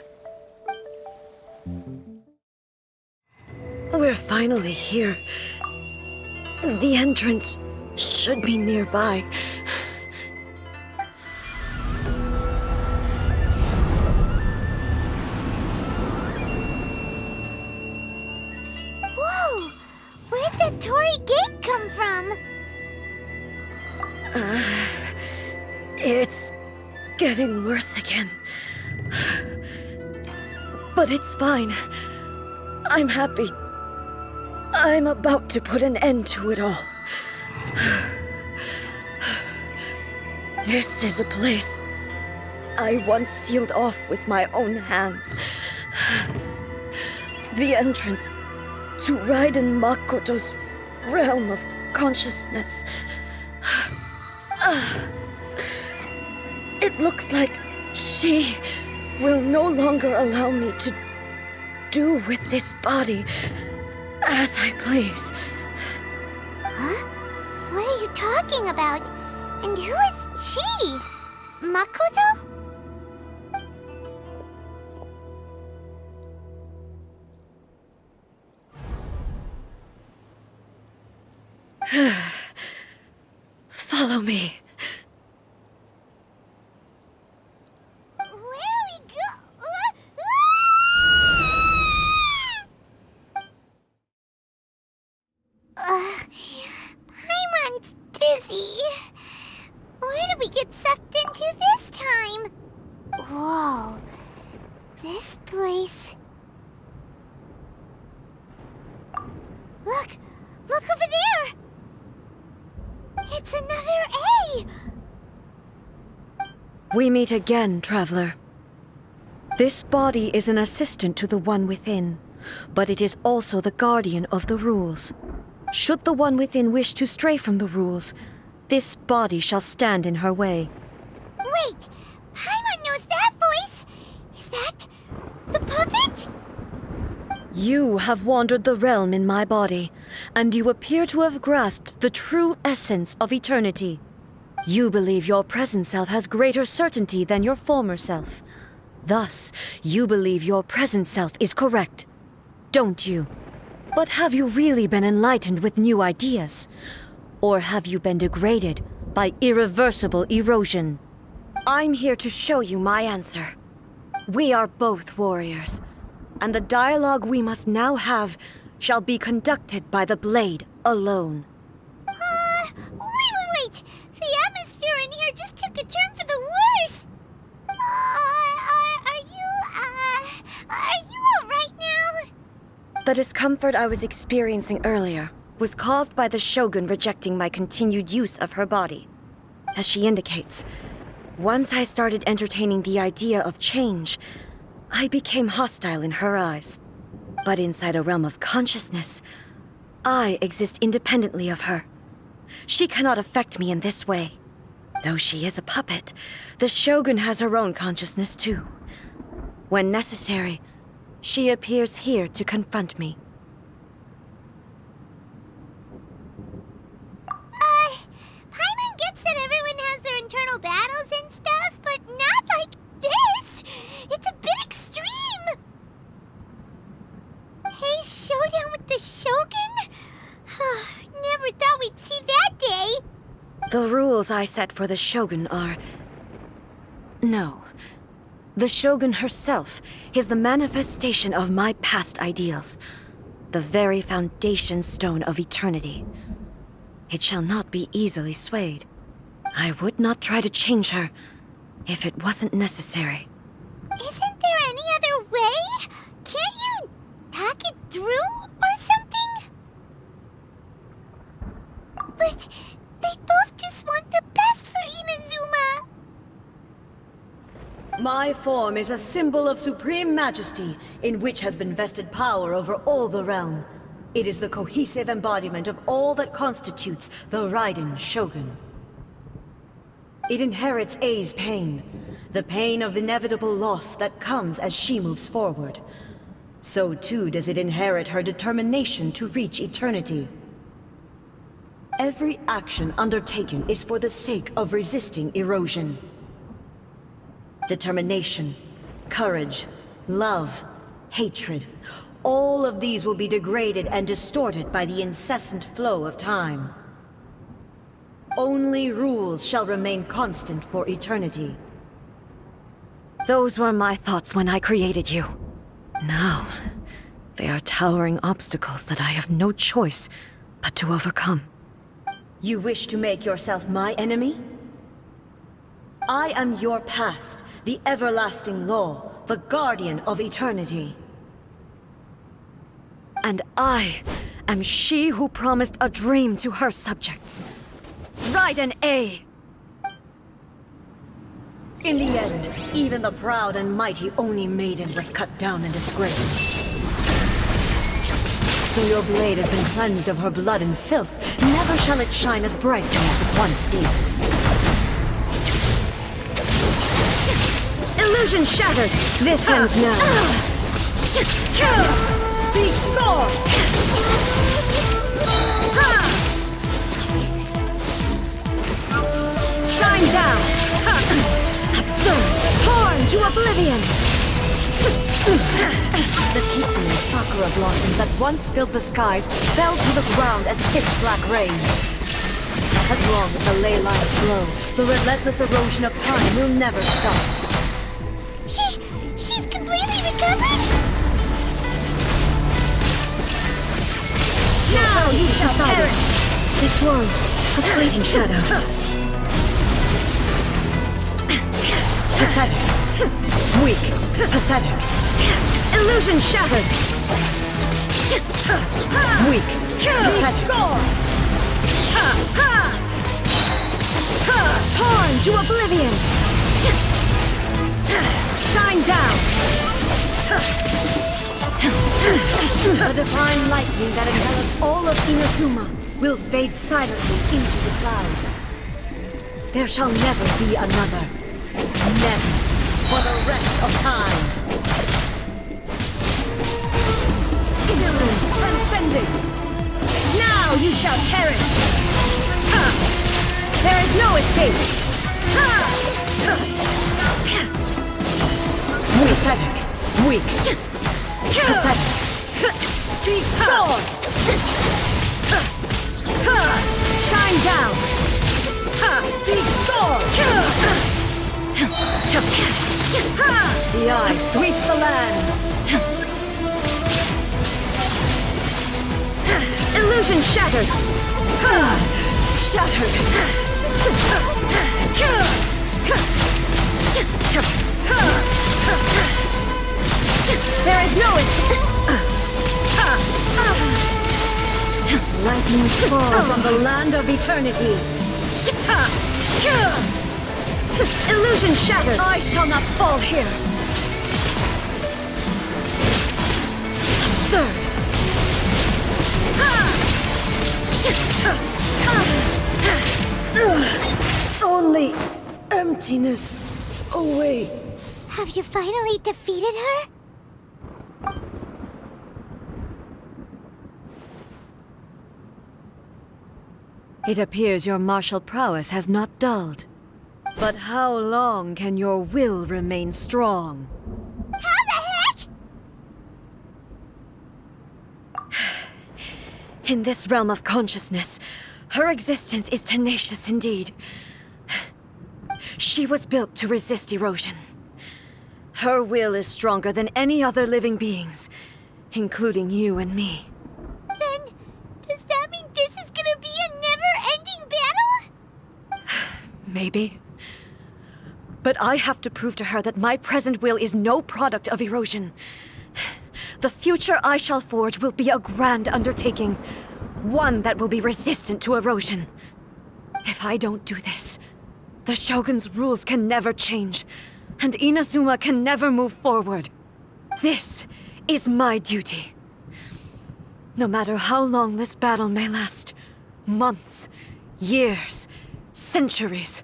We're finally here. The entrance should be nearby. Whoa! Where'd that Torii gate come from? It's getting worse again. But it's fine. I'm happy. I'm about to put an end to it all. This is a place I once sealed off with my own hands. The entrance to Raiden Makoto's realm of consciousness. It looks like she will no longer allow me to do with this body as I please. Huh? What are you talking about? And who is she? Makoto? Follow me. Where are we go? Paimon's dizzy. Where did we get sucked into this time? Whoa. This place... Look! Look over there! It's another A! We meet again, traveler. This body is an assistant to the one within, but it is also the guardian of the rules. Should the one within wish to stray from the rules, this body shall stand in her way. Wait! Paimon knows that voice! Is that the puppet? You have wandered the realm in my body, and you appear to have grasped the true essence of eternity. You believe your present self has greater certainty than your former self. Thus, you believe your present self is correct, don't you? But have you really been enlightened with new ideas? Or have you been degraded by irreversible erosion? I'm here to show you my answer. We are both warriors, and the dialogue we must now have shall be conducted by the blade alone. Wait! The atmosphere in here just took a turn for the worse! Are you alright now? The discomfort I was experiencing earlier was caused by the Shogun rejecting my continued use of her body. As she indicates, once I started entertaining the idea of change, I became hostile in her eyes. But inside a realm of consciousness, I exist independently of her. She cannot affect me in this way. Though she is a puppet, the Shogun has her own consciousness too. When necessary, she appears here to confront me. Paimon gets that everyone has their internal battles and stuff, but not like this! It's a bit extreme! Hey, showdown with the Shogun? Never thought we'd see that day! The rules I set for the Shogun are... No. The Shogun herself is the manifestation of my past ideals. The very foundation stone of eternity. It shall not be easily swayed. I would not try to change her if it wasn't necessary. Isn't there any other way? Can't you talk it through or something? But they both just want the best for Inazuma. My form is a symbol of supreme majesty, in which has been vested power over all the realm. It is the cohesive embodiment of all that constitutes the Raiden Shogun. It inherits Ei's pain, the pain of inevitable loss that comes as she moves forward. So too does it inherit her determination to reach eternity. Every action undertaken is for the sake of resisting erosion. Determination, courage, love, hatred, all of these will be degraded and distorted by the incessant flow of time. Only rules shall remain constant for eternity. Those were my thoughts when I created you. Now, they are towering obstacles that I have no choice but to overcome. You wish to make yourself my enemy? I am your past, the everlasting law, the guardian of eternity. And I am she who promised a dream to her subjects. Raiden A. In the end, even the proud and mighty Oni Maiden was cut down and disgraced. Though your blade has been cleansed of her blood and filth, never shall it shine as brightly as it once did. Illusion shattered! This ends now. Be gone! Shine down! Absurd! Torn to oblivion! The Kitsune sakura blossoms that once filled the skies fell to the ground as pitch-black rain. As long as the ley lines glow, the relentless erosion of time will never stop. She's completely recovered? Now you shall perish! This world, a fleeting shadow. Pathetic. Weak. Pathetic. Illusion shattered! Weak. Pathetic. Torn to oblivion! Shine down! The divine lightning that envelops all of Inazuma will fade silently into the clouds. There shall never be another. Never. For the rest of time. Ignorance transcending. Now you shall perish. There is no escape. Pathetic. Weak. Pathetic. Be gone. Shine down. Be gone. The eye sweeps the lands. Illusion shattered. Shattered. There is no escape. Lightning falls on the land of eternity. Illusion shattered! I shall not fall here! Absurd! Only emptiness awaits. Have you finally defeated her? It appears your martial prowess has not dulled. But how long can your will remain strong? How the heck? In this realm of consciousness, her existence is tenacious indeed. She was built to resist erosion. Her will is stronger than any other living being's, including you and me. Then, does that mean this is gonna be a never-ending battle? Maybe. But I have to prove to her that my present will is no product of erosion. The future I shall forge will be a grand undertaking, one that will be resistant to erosion. If I don't do this, the Shogun's rules can never change, and Inazuma can never move forward. This is my duty. No matter how long this battle may last, months, years, centuries,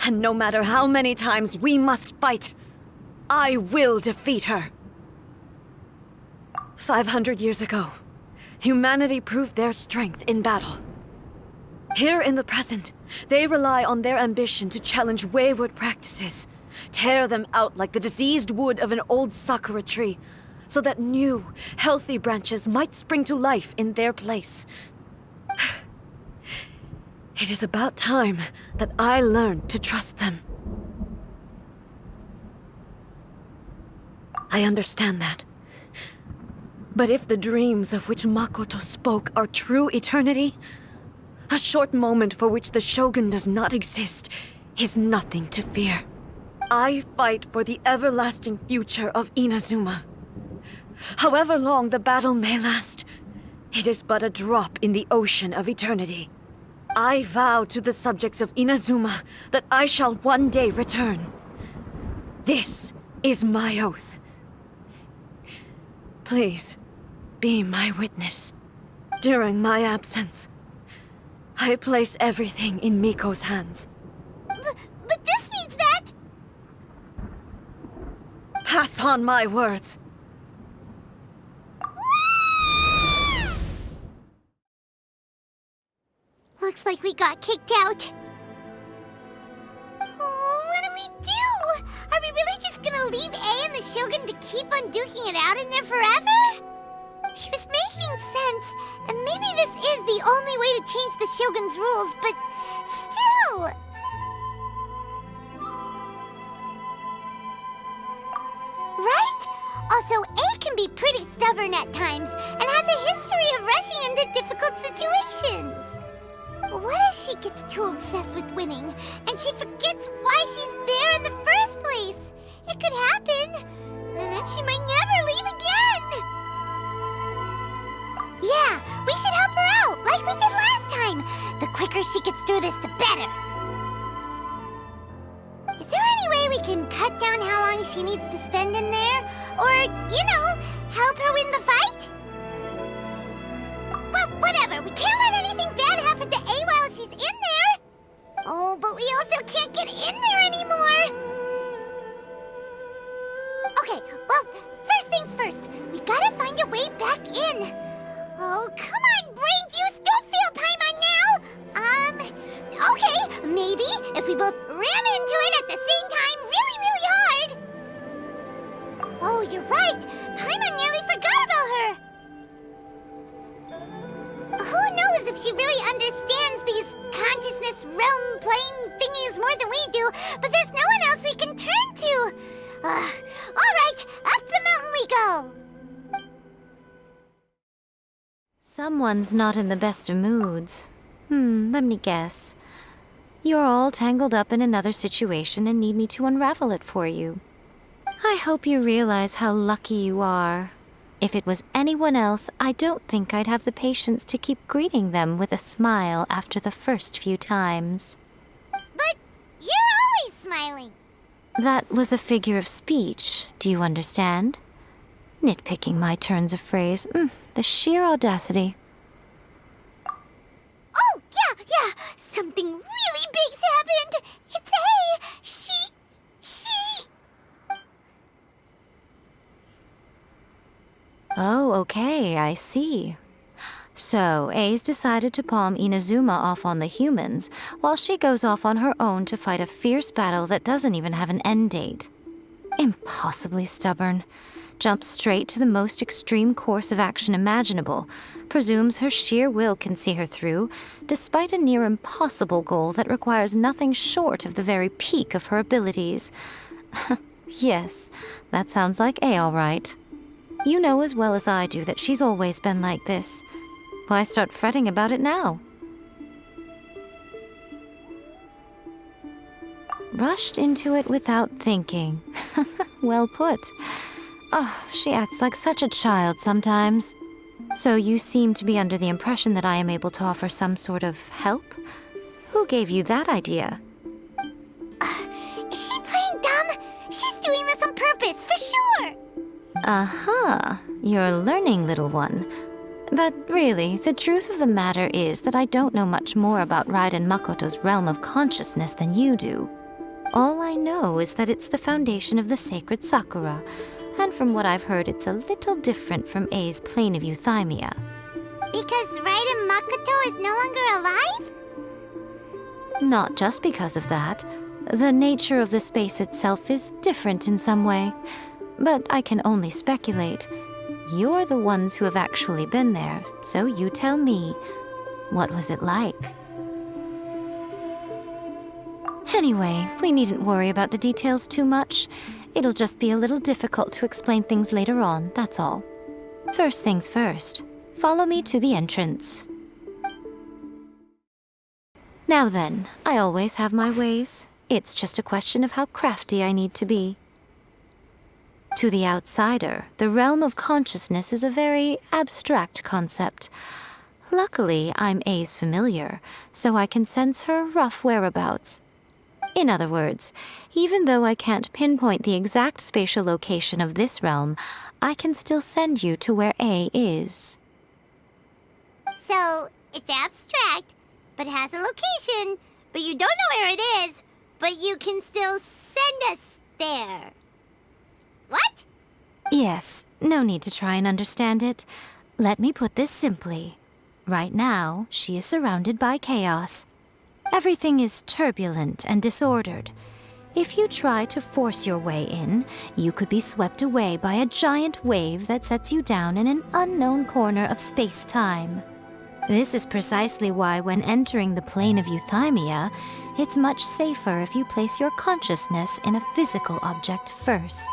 and no matter how many times we must fight, I will defeat her. 500 years ago, humanity proved their strength in battle. Here in the present, they rely on their ambition to challenge wayward practices, tear them out like the diseased wood of an old sakura tree, so that new, healthy branches might spring to life in their place. It is about time that I learned to trust them. I understand that. But if the dreams of which Makoto spoke are true eternity, a short moment for which the Shogun does not exist is nothing to fear. I fight for the everlasting future of Inazuma. However long the battle may last, it is but a drop in the ocean of eternity. I vow to the subjects of Inazuma that I shall one day return. This is my oath. Please, be my witness. During my absence, I place everything in Miko's hands. But this means that... Pass on my words. Looks like we got kicked out. Oh, what do we do? Are we really just gonna leave A and the Shogun to keep on duking it out in there forever? She was making sense, and maybe this is the only way to change the Shogun's rules, but still... Right? Also, A can be pretty stubborn at times, and has a history of rushing into difficult situations. What if she gets too obsessed with winning, and she forgets why she's there in the first place? It could happen, and then she might never leave again. Yeah, we should help her out, like we did last time. The quicker she gets through this, the better. Is there any way we can cut down how long she needs to spend in there? Or, help her win the fight? Well, whatever. We can't let anything bad happen to A while she's in there. Oh, but we also can't get in there anymore. Okay, well, first things first. We gotta find a way back in. Oh, come on, brain juice. Don't feel Paimon now. Okay, maybe if we both ram into it at the same time really, really hard. Oh, you're right. Paimon nearly forgot about her. Who knows if she really understands these consciousness realm playing thingies more than we do, but there's no one else we can turn to. All right, up the mountain we go. Someone's not in the best of moods. Let me guess. You're all tangled up in another situation and need me to unravel it for you. I hope you realize how lucky you are. If it was anyone else, I don't think I'd have the patience to keep greeting them with a smile after the first few times. But you're always smiling. That was a figure of speech, do you understand? Nitpicking my turns of phrase. The sheer audacity. Oh, yeah. Something really big's happened. It's A. She... Oh, okay, I see. So, A's decided to palm Inazuma off on the humans, while she goes off on her own to fight a fierce battle that doesn't even have an end date. Impossibly stubborn. Jumps straight to the most extreme course of action imaginable, presumes her sheer will can see her through, despite a near impossible goal that requires nothing short of the very peak of her abilities. Yes, that sounds like A all right. You know as well as I do that she's always been like this. Why start fretting about it now? Rushed into it without thinking. Well put. Oh, she acts like such a child sometimes. So you seem to be under the impression that I am able to offer some sort of help? Who gave you that idea? Is she playing dumb? Aha, you're learning, little one. But really, the truth of the matter is that I don't know much more about Raiden Makoto's realm of consciousness than you do. All I know is that it's the foundation of the sacred Sakura, and from what I've heard, it's a little different from A's plane of euthymia. Because Raiden Makoto is no longer alive? Not just because of that. The nature of the space itself is different in some way. But I can only speculate. You're the ones who have actually been there, so you tell me, what was it like? Anyway, we needn't worry about the details too much. It'll just be a little difficult to explain things later on, that's all. First things first, follow me to the entrance. Now then, I always have my ways. It's just a question of how crafty I need to be. To the outsider, the realm of consciousness is a very abstract concept. Luckily, I'm A's familiar, so I can sense her rough whereabouts. In other words, even though I can't pinpoint the exact spatial location of this realm, I can still send you to where A is. So, it's abstract, but has a location, but you don't know where it is, but you can still send us there. What? Yes, no need to try and understand it. Let me put this simply. Right now, she is surrounded by chaos. Everything is turbulent and disordered. If you try to force your way in, you could be swept away by a giant wave that sets you down in an unknown corner of space-time. This is precisely why when entering the plane of euthymia, it's much safer if you place your consciousness in a physical object first.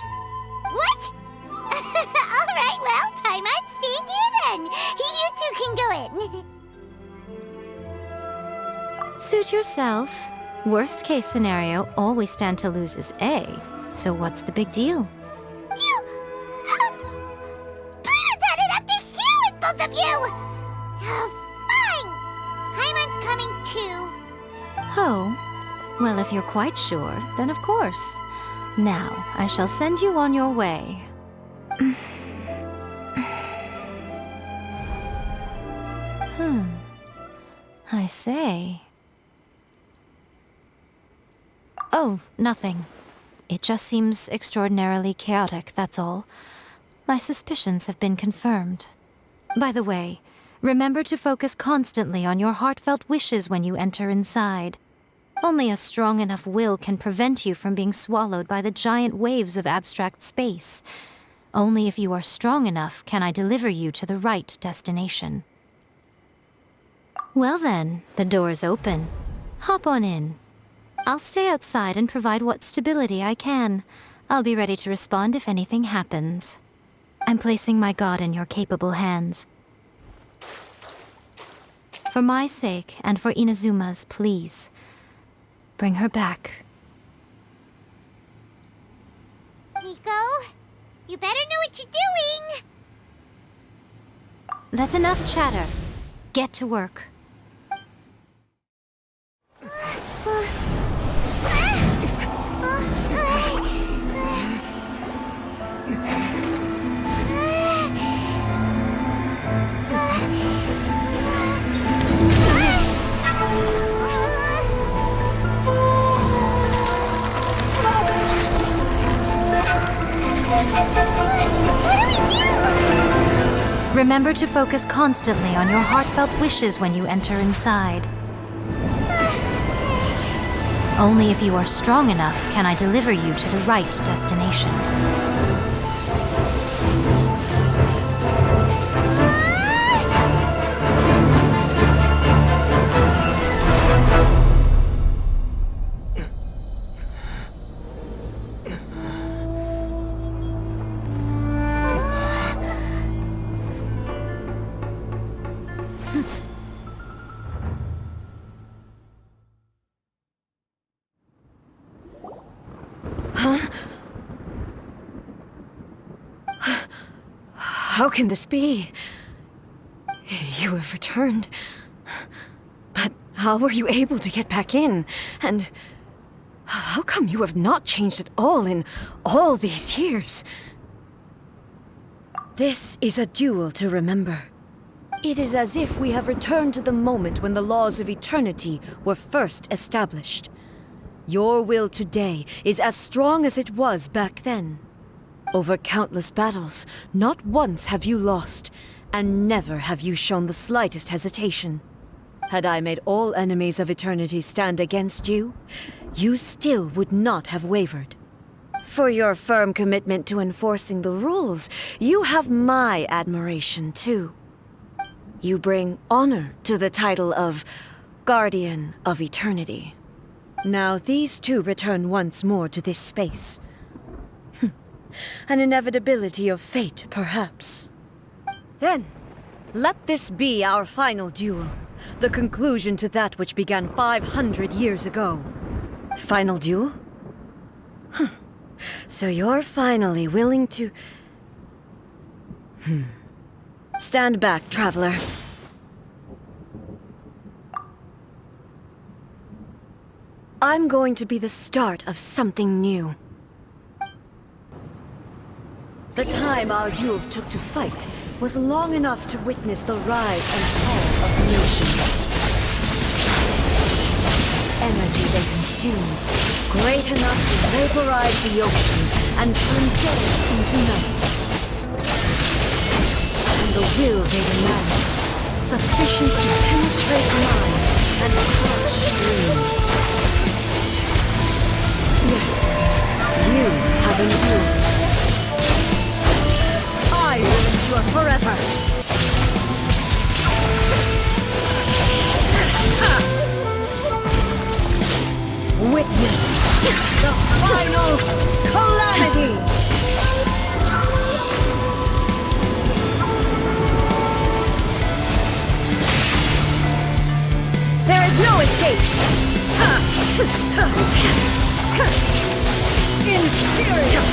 What? Alright, well, Paimon, stay here then. You two can go in. Suit yourself. Worst case scenario, all we stand to lose is A. So what's the big deal? You... Paimon's had it up to here with both of you! Oh, fine! Paimon's coming too. Oh, well, if you're quite sure, then of course. Now, I shall send you on your way. I say... Oh, nothing. It just seems extraordinarily chaotic, that's all. My suspicions have been confirmed. By the way, remember to focus constantly on your heartfelt wishes when you enter inside. Only a strong enough will can prevent you from being swallowed by the giant waves of abstract space. Only if you are strong enough can I deliver you to the right destination. Well then, the door's open. Hop on in. I'll stay outside and provide what stability I can. I'll be ready to respond if anything happens. I'm placing my god in your capable hands. For my sake and for Inazuma's, please. Bring her back. Miko, you better know what you're doing! That's enough chatter. Get to work. Remember to focus constantly on your heartfelt wishes when you enter inside. Only if you are strong enough can I deliver you to the right destination. How can this be? You have returned. But how were you able to get back in? And how come you have not changed at all in all these years? This is a duel to remember. It is as if we have returned to the moment when the laws of eternity were first established. Your will today is as strong as it was back then. Over countless battles, not once have you lost, and never have you shown the slightest hesitation. Had I made all enemies of eternity stand against you, you still would not have wavered. For your firm commitment to enforcing the rules, you have my admiration too. You bring honor to the title of Guardian of Eternity. Now these two return once more to this space. An inevitability of fate, perhaps. Then, let this be our final duel. The conclusion to that which began 500 years ago. Final duel? So you're finally willing to... Stand back, traveler. I'm going to be the start of something new. The time our duels took to fight was long enough to witness the rise and fall of nations. Energy they consume, great enough to vaporize the ocean and turn day into night. And the will they demand, sufficient to penetrate minds and crush dreams. Yet, you have endured. I will endure forever. Witness the final calamity! There is no escape! Inferior!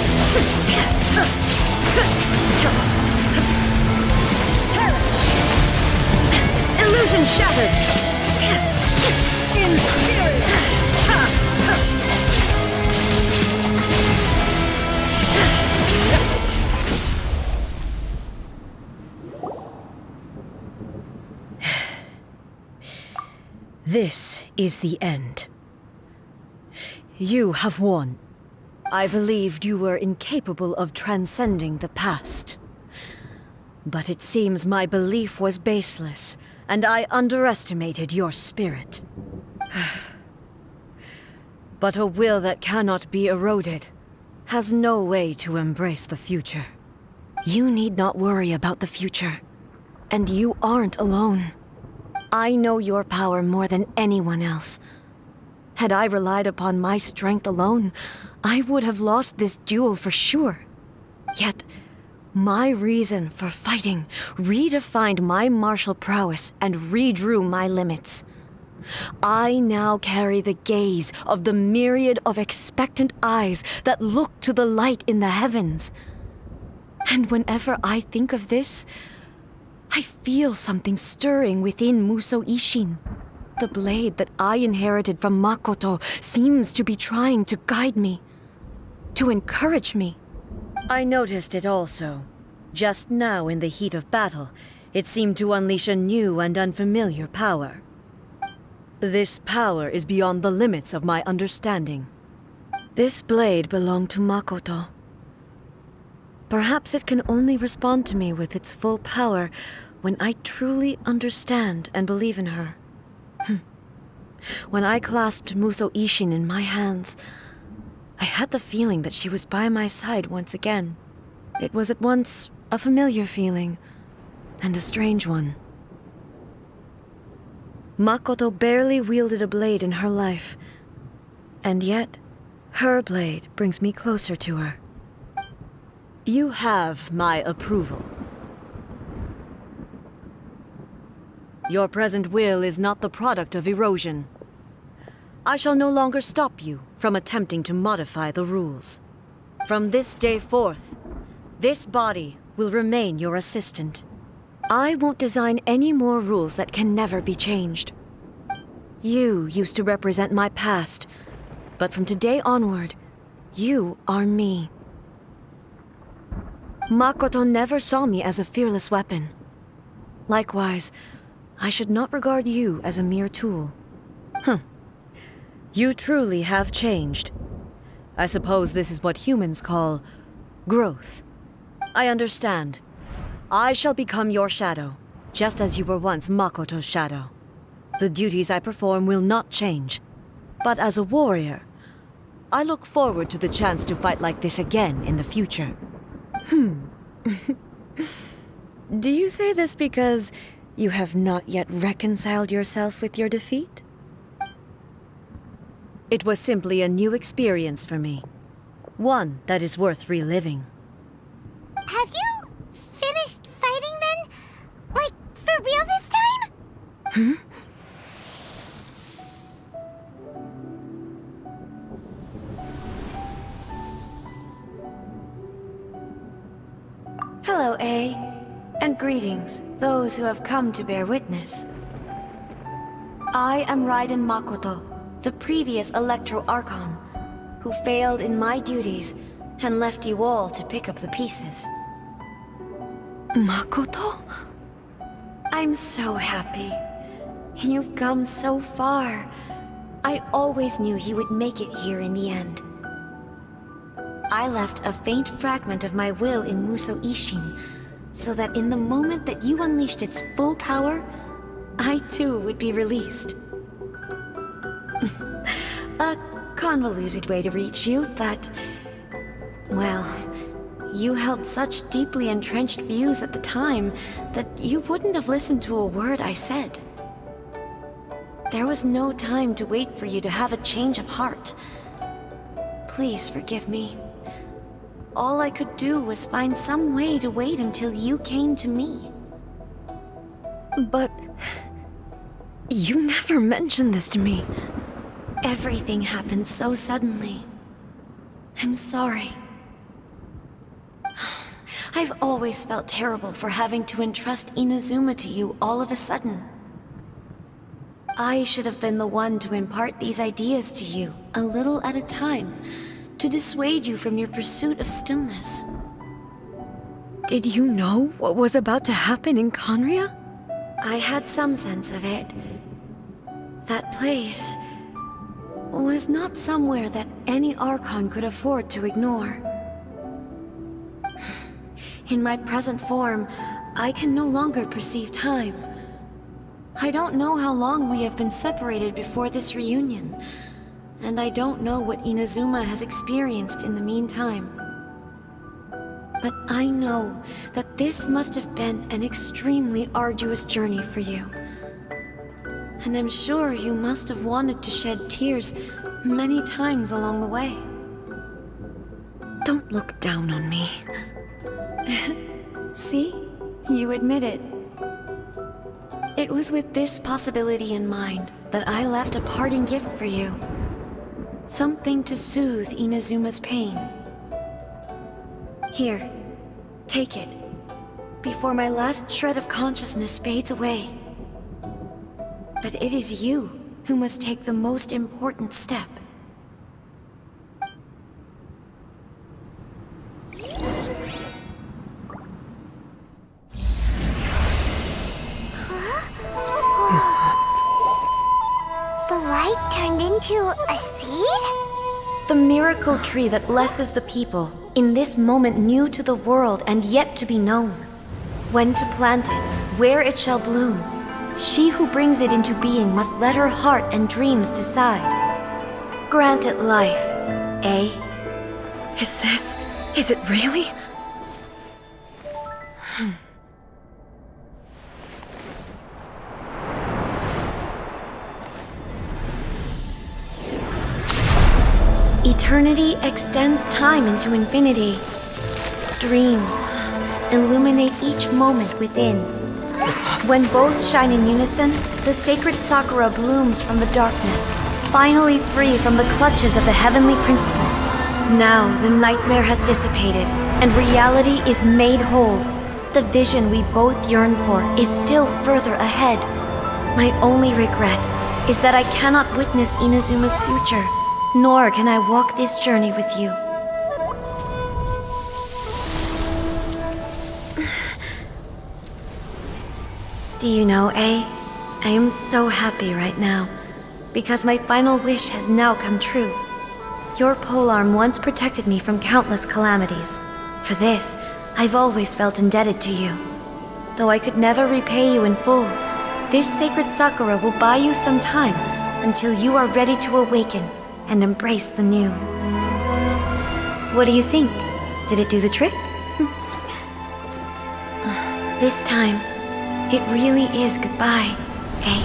Illusion shattered! Inferior! This is the end. You have won. I believed you were incapable of transcending the past. But it seems my belief was baseless, and I underestimated your spirit. But a will that cannot be eroded has no way to embrace the future. You need not worry about the future, and you aren't alone. I know your power more than anyone else. Had I relied upon my strength alone, I would have lost this duel for sure. Yet, my reason for fighting redefined my martial prowess and redrew my limits. I now carry the gaze of the myriad of expectant eyes that look to the light in the heavens. And whenever I think of this, I feel something stirring within Musou Ishin. The blade that I inherited from Makoto seems to be trying to guide me, to encourage me. I noticed it also. Just now in the heat of battle, it seemed to unleash a new and unfamiliar power. This power is beyond the limits of my understanding. This blade belonged to Makoto. Perhaps it can only respond to me with its full power when I truly understand and believe in her. When I clasped Musou Ishin in my hands, I had the feeling that she was by my side once again. It was at once a familiar feeling and a strange one. Makoto barely wielded a blade in her life, and yet her blade brings me closer to her. You have my approval. Your present will is not the product of erosion. I shall no longer stop you from attempting to modify the rules. From this day forth, this body will remain your assistant. I won't design any more rules that can never be changed. You used to represent my past, but from today onward, you are me. Makoto never saw me as a fearless weapon. Likewise, I should not regard you as a mere tool. You truly have changed. I suppose this is what humans call growth. I understand. I shall become your shadow, just as you were once Makoto's shadow. The duties I perform will not change. But as a warrior, I look forward to the chance to fight like this again in the future. Do you say this because you have not yet reconciled yourself with your defeat? It was simply a new experience for me. One that is worth reliving. Have you finished fighting then? Like, for real this time? Hello, A. And greetings, those who have come to bear witness. I am Raiden Makoto, the previous Electro Archon, who failed in my duties and left you all to pick up the pieces. Makoto? I'm so happy. You've come so far. I always knew you would make it here in the end. I left a faint fragment of my will in Muso Ishin, so that in the moment that you unleashed its full power, I too would be released. A convoluted way to reach you, but... well, you held such deeply entrenched views at the time that you wouldn't have listened to a word I said. There was no time to wait for you to have a change of heart. Please forgive me. All I could do was find some way to wait until you came to me. But... you never mentioned this to me. Everything happened so suddenly. I'm sorry. I've always felt terrible for having to entrust Inazuma to you all of a sudden. I should have been the one to impart these ideas to you, a little at a time, to dissuade you from your pursuit of stillness. Did you know what was about to happen in Conria? I had some sense of it. That place was not somewhere that any Archon could afford to ignore. In my present form, I can no longer perceive time. I don't know how long we have been separated before this reunion, and I don't know what Inazuma has experienced in the meantime. But I know that this must have been an extremely arduous journey for you. And I'm sure you must have wanted to shed tears many times along the way. Don't look down on me. See? You admit it. It was with this possibility in mind that I left a parting gift for you. Something to soothe Inazuma's pain. Here, take it, before my last shred of consciousness fades away. But it is you who must take the most important step. The light turned into a seed? The miracle tree that blesses the people, in this moment new to the world and yet to be known. When to plant it, where it shall bloom. She who brings it into being must let her heart and dreams decide. Grant it life, eh? Is it really? Eternity extends time into infinity. Dreams illuminate each moment within. When both shine in unison, the sacred Sakura blooms from the darkness, finally free from the clutches of the heavenly principles. Now the nightmare has dissipated, and reality is made whole. The vision we both yearn for is still further ahead. My only regret is that I cannot witness Inazuma's future, nor can I walk this journey with you. Do you know, A? I am so happy right now, because my final wish has now come true. Your polearm once protected me from countless calamities. For this, I've always felt indebted to you. Though I could never repay you in full, this sacred sakura will buy you some time until you are ready to awaken and embrace the new. What do you think? Did it do the trick? This time, it really is goodbye, eh?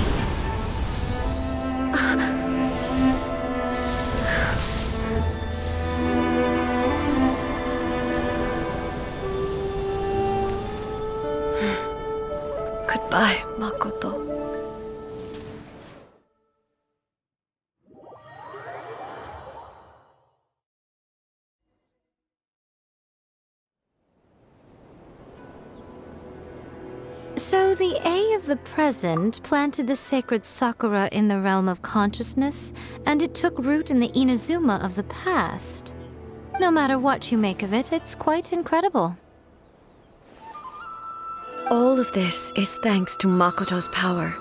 Goodbye, Makoto. So the A of the present planted the sacred sakura in the realm of consciousness, and it took root in the Inazuma of the past. No matter what you make of it, it's quite incredible. All of this is thanks to Makoto's power.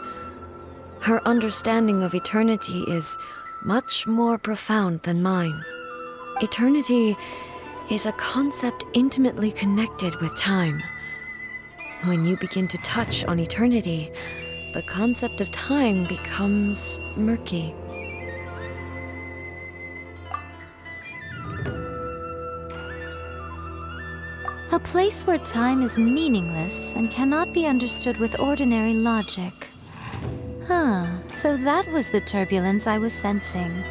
Her understanding of eternity is much more profound than mine. Eternity is a concept intimately connected with time. When you begin to touch on eternity, the concept of time becomes murky. A place where time is meaningless and cannot be understood with ordinary logic. So that was the turbulence I was sensing.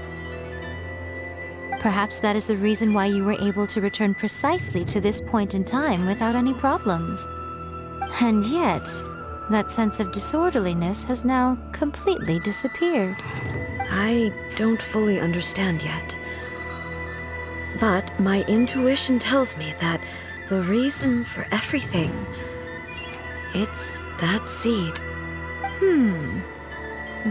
Perhaps that is the reason why you were able to return precisely to this point in time without any problems. And yet, that sense of disorderliness has now completely disappeared. I don't fully understand yet. But my intuition tells me that the reason for everything, it's that seed.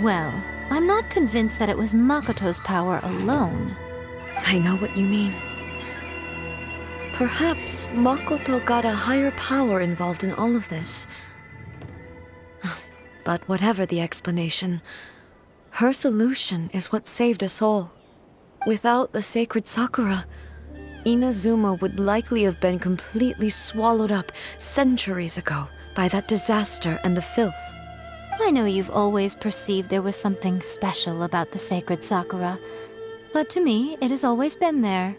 Well, I'm not convinced that it was Makoto's power alone. I know what you mean. Perhaps Makoto got a higher power involved in all of this. But whatever the explanation, her solution is what saved us all. Without the sacred sakura, Inazuma would likely have been completely swallowed up centuries ago by that disaster and the filth. I know you've always perceived there was something special about the sacred sakura, but to me, it has always been there.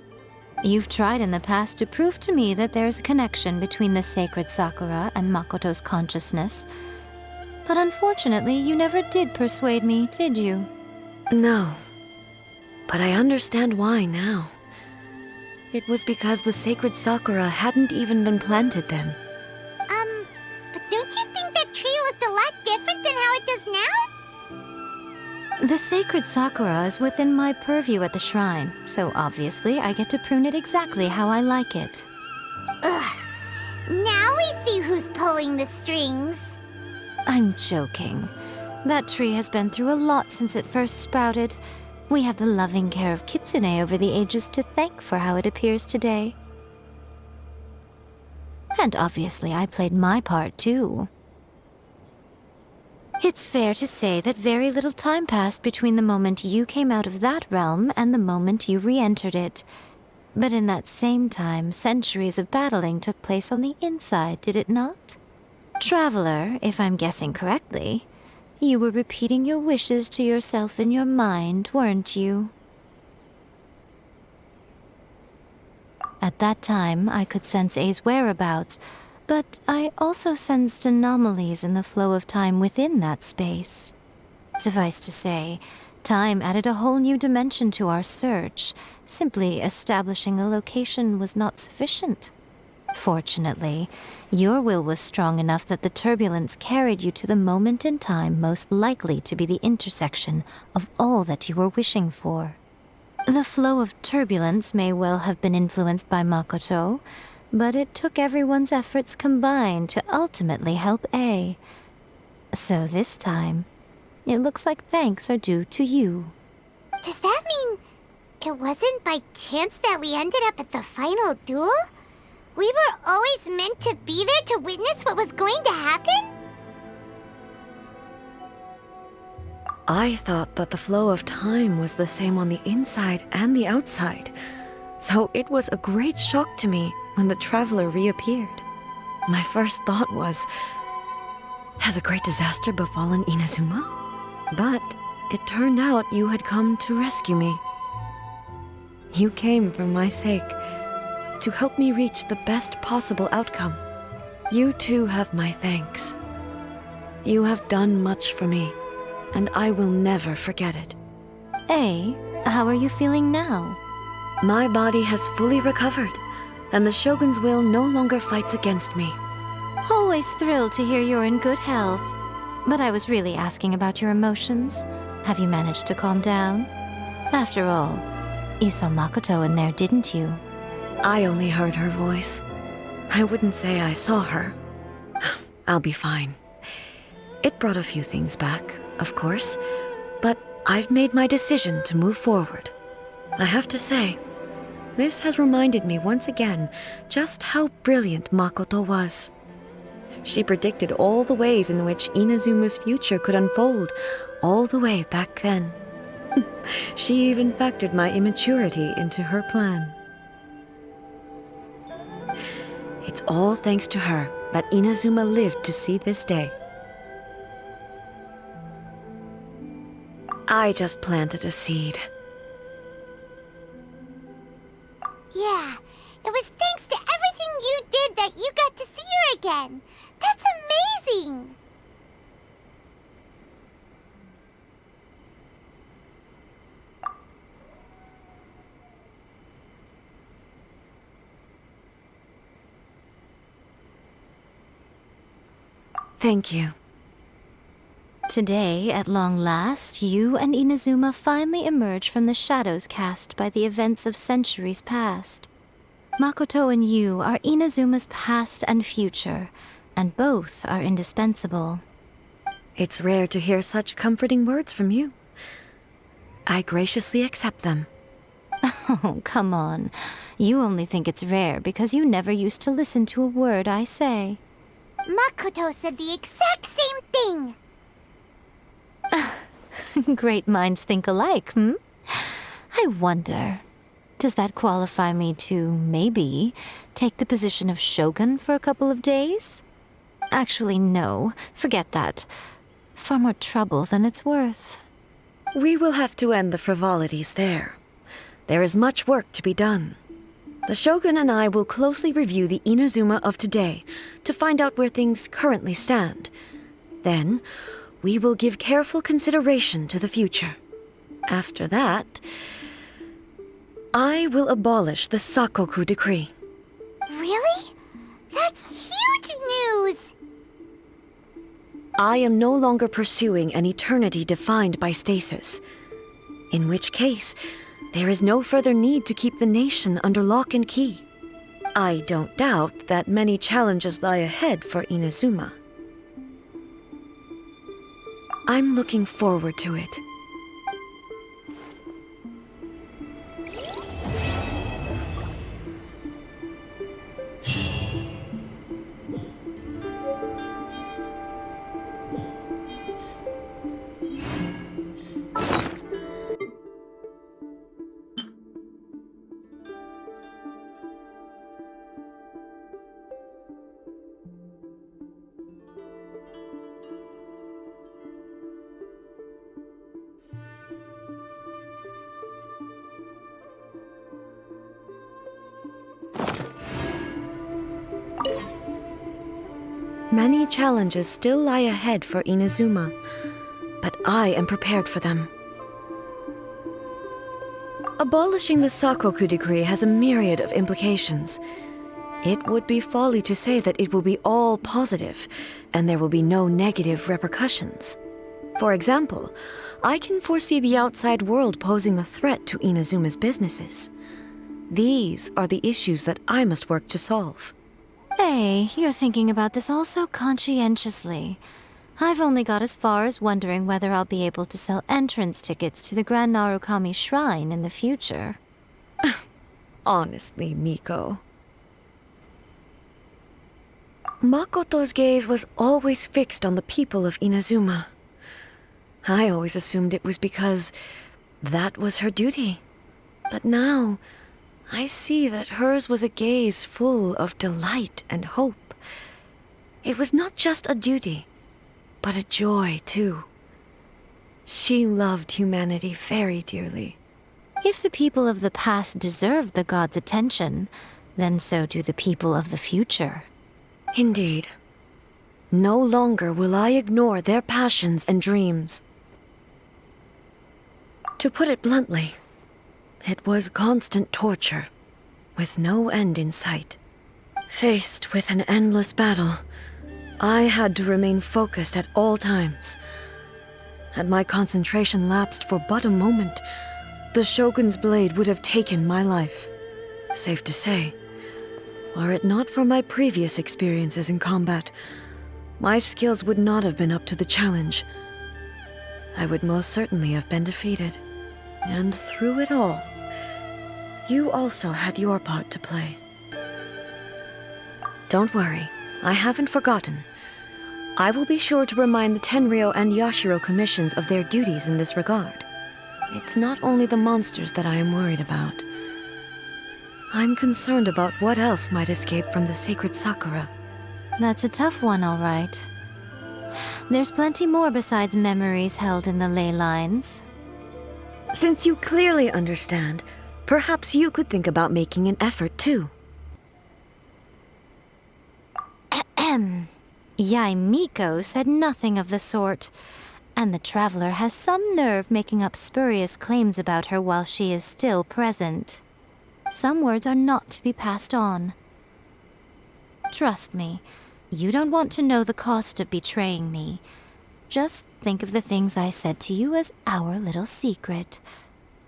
You've tried in the past to prove to me that there's a connection between the sacred sakura and Makoto's consciousness, but unfortunately, you never did persuade me, did you? No, but I understand why now. It was because the sacred sakura hadn't even been planted then. But don't you think that tree looked a lot different than how it does now? The sacred sakura is within my purview at the shrine, so obviously I get to prune it exactly how I like it. Ugh. Now we see who's pulling the strings. I'm joking. That tree has been through a lot since it first sprouted. We have the loving care of Kitsune over the ages to thank for how it appears today. And obviously I played my part too. It's fair to say that very little time passed between the moment you came out of that realm and the moment you re-entered it. But in that same time, centuries of battling took place on the inside, did it not? Traveler, if I'm guessing correctly, you were repeating your wishes to yourself in your mind, weren't you? At that time, I could sense A's whereabouts, but I also sensed anomalies in the flow of time within that space. Suffice to say, time added a whole new dimension to our search. Simply establishing a location was not sufficient. Fortunately, your will was strong enough that the turbulence carried you to the moment in time most likely to be the intersection of all that you were wishing for. The flow of turbulence may well have been influenced by Makoto, but it took everyone's efforts combined to ultimately help A. So this time, it looks like thanks are due to you. Does that mean it wasn't by chance that we ended up at the final duel? We were always meant to be there to witness what was going to happen? I thought that the flow of time was the same on the inside and the outside, so it was a great shock to me when the traveler reappeared. My first thought was, has a great disaster befallen Inazuma? But it turned out you had come to rescue me. You came for my sake, to help me reach the best possible outcome. You too have my thanks. You have done much for me, and I will never forget it. Ei, how are you feeling now? My body has fully recovered, and the Shogun's will no longer fights against me. Always thrilled to hear you're in good health. But I was really asking about your emotions. Have you managed to calm down? After all, you saw Makoto in there, didn't you? I only heard her voice. I wouldn't say I saw her. I'll be fine. It brought a few things back, of course, but I've made my decision to move forward. I have to say, this has reminded me once again just how brilliant Makoto was. She predicted all the ways in which Inazuma's future could unfold, all the way back then. She even factored my immaturity into her plan. It's all thanks to her that Inazuma lived to see this day. I just planted a seed. Yeah, it was thanks to everything you did that you got to see her again. That's amazing! Thank you. Today, at long last, you and Inazuma finally emerge from the shadows cast by the events of centuries past. Makoto and you are Inazuma's past and future, and both are indispensable. It's rare to hear such comforting words from you. I graciously accept them. Oh, come on. You only think it's rare because you never used to listen to a word I say. Makoto said the exact same thing! Great minds think alike, hmm? I wonder, does that qualify me to, maybe, take the position of Shogun for a couple of days? Actually, no. Forget that. Far more trouble than it's worth. We will have to end the frivolities there. There is much work to be done. The Shogun and I will closely review the Inazuma of today to find out where things currently stand. Then, we will give careful consideration to the future. After that, I will abolish the Sakoku decree. Really? That's huge news! I am no longer pursuing an eternity defined by stasis. In which case, there is no further need to keep the nation under lock and key. I don't doubt that many challenges lie ahead for Inazuma. I'm looking forward to it. Many challenges still lie ahead for Inazuma, but I am prepared for them. Abolishing the Sakoku decree has a myriad of implications. It would be folly to say that it will be all positive, and there will be no negative repercussions. For example, I can foresee the outside world posing a threat to Inazuma's businesses. These are the issues that I must work to solve. Hey, you're thinking about this all so conscientiously. I've only got as far as wondering whether I'll be able to sell entrance tickets to the Grand Narukami Shrine in the future. Honestly, Miko. Makoto's gaze was always fixed on the people of Inazuma. I always assumed it was because that was her duty. But now, I see that hers was a gaze full of delight and hope. It was not just a duty, but a joy, too. She loved humanity very dearly. If the people of the past deserve the gods' attention, then so do the people of the future. Indeed. No longer will I ignore their passions and dreams. To put it bluntly, it was constant torture, with no end in sight. Faced with an endless battle, I had to remain focused at all times. Had my concentration lapsed for but a moment, the Shogun's blade would have taken my life. Safe to say, were it not for my previous experiences in combat, my skills would not have been up to the challenge. I would most certainly have been defeated. And through it all, you also had your part to play. Don't worry, I haven't forgotten. I will be sure to remind the Tenryou and Yashiro commissions of their duties in this regard. It's not only the monsters that I am worried about. I'm concerned about what else might escape from the sacred Sakura. That's a tough one, all right. There's plenty more besides memories held in the ley lines. Since you clearly understand, perhaps you could think about making an effort too. Yaimiko said nothing of the sort, and the traveler has some nerve making up spurious claims about her while she is still present. Some words are not to be passed on. Trust me, you don't want to know the cost of betraying me. Just think of the things I said to you as our little secret.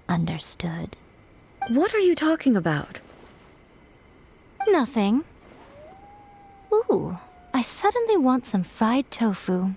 Understood? What are you talking about? Nothing. Ooh, I suddenly want some fried tofu.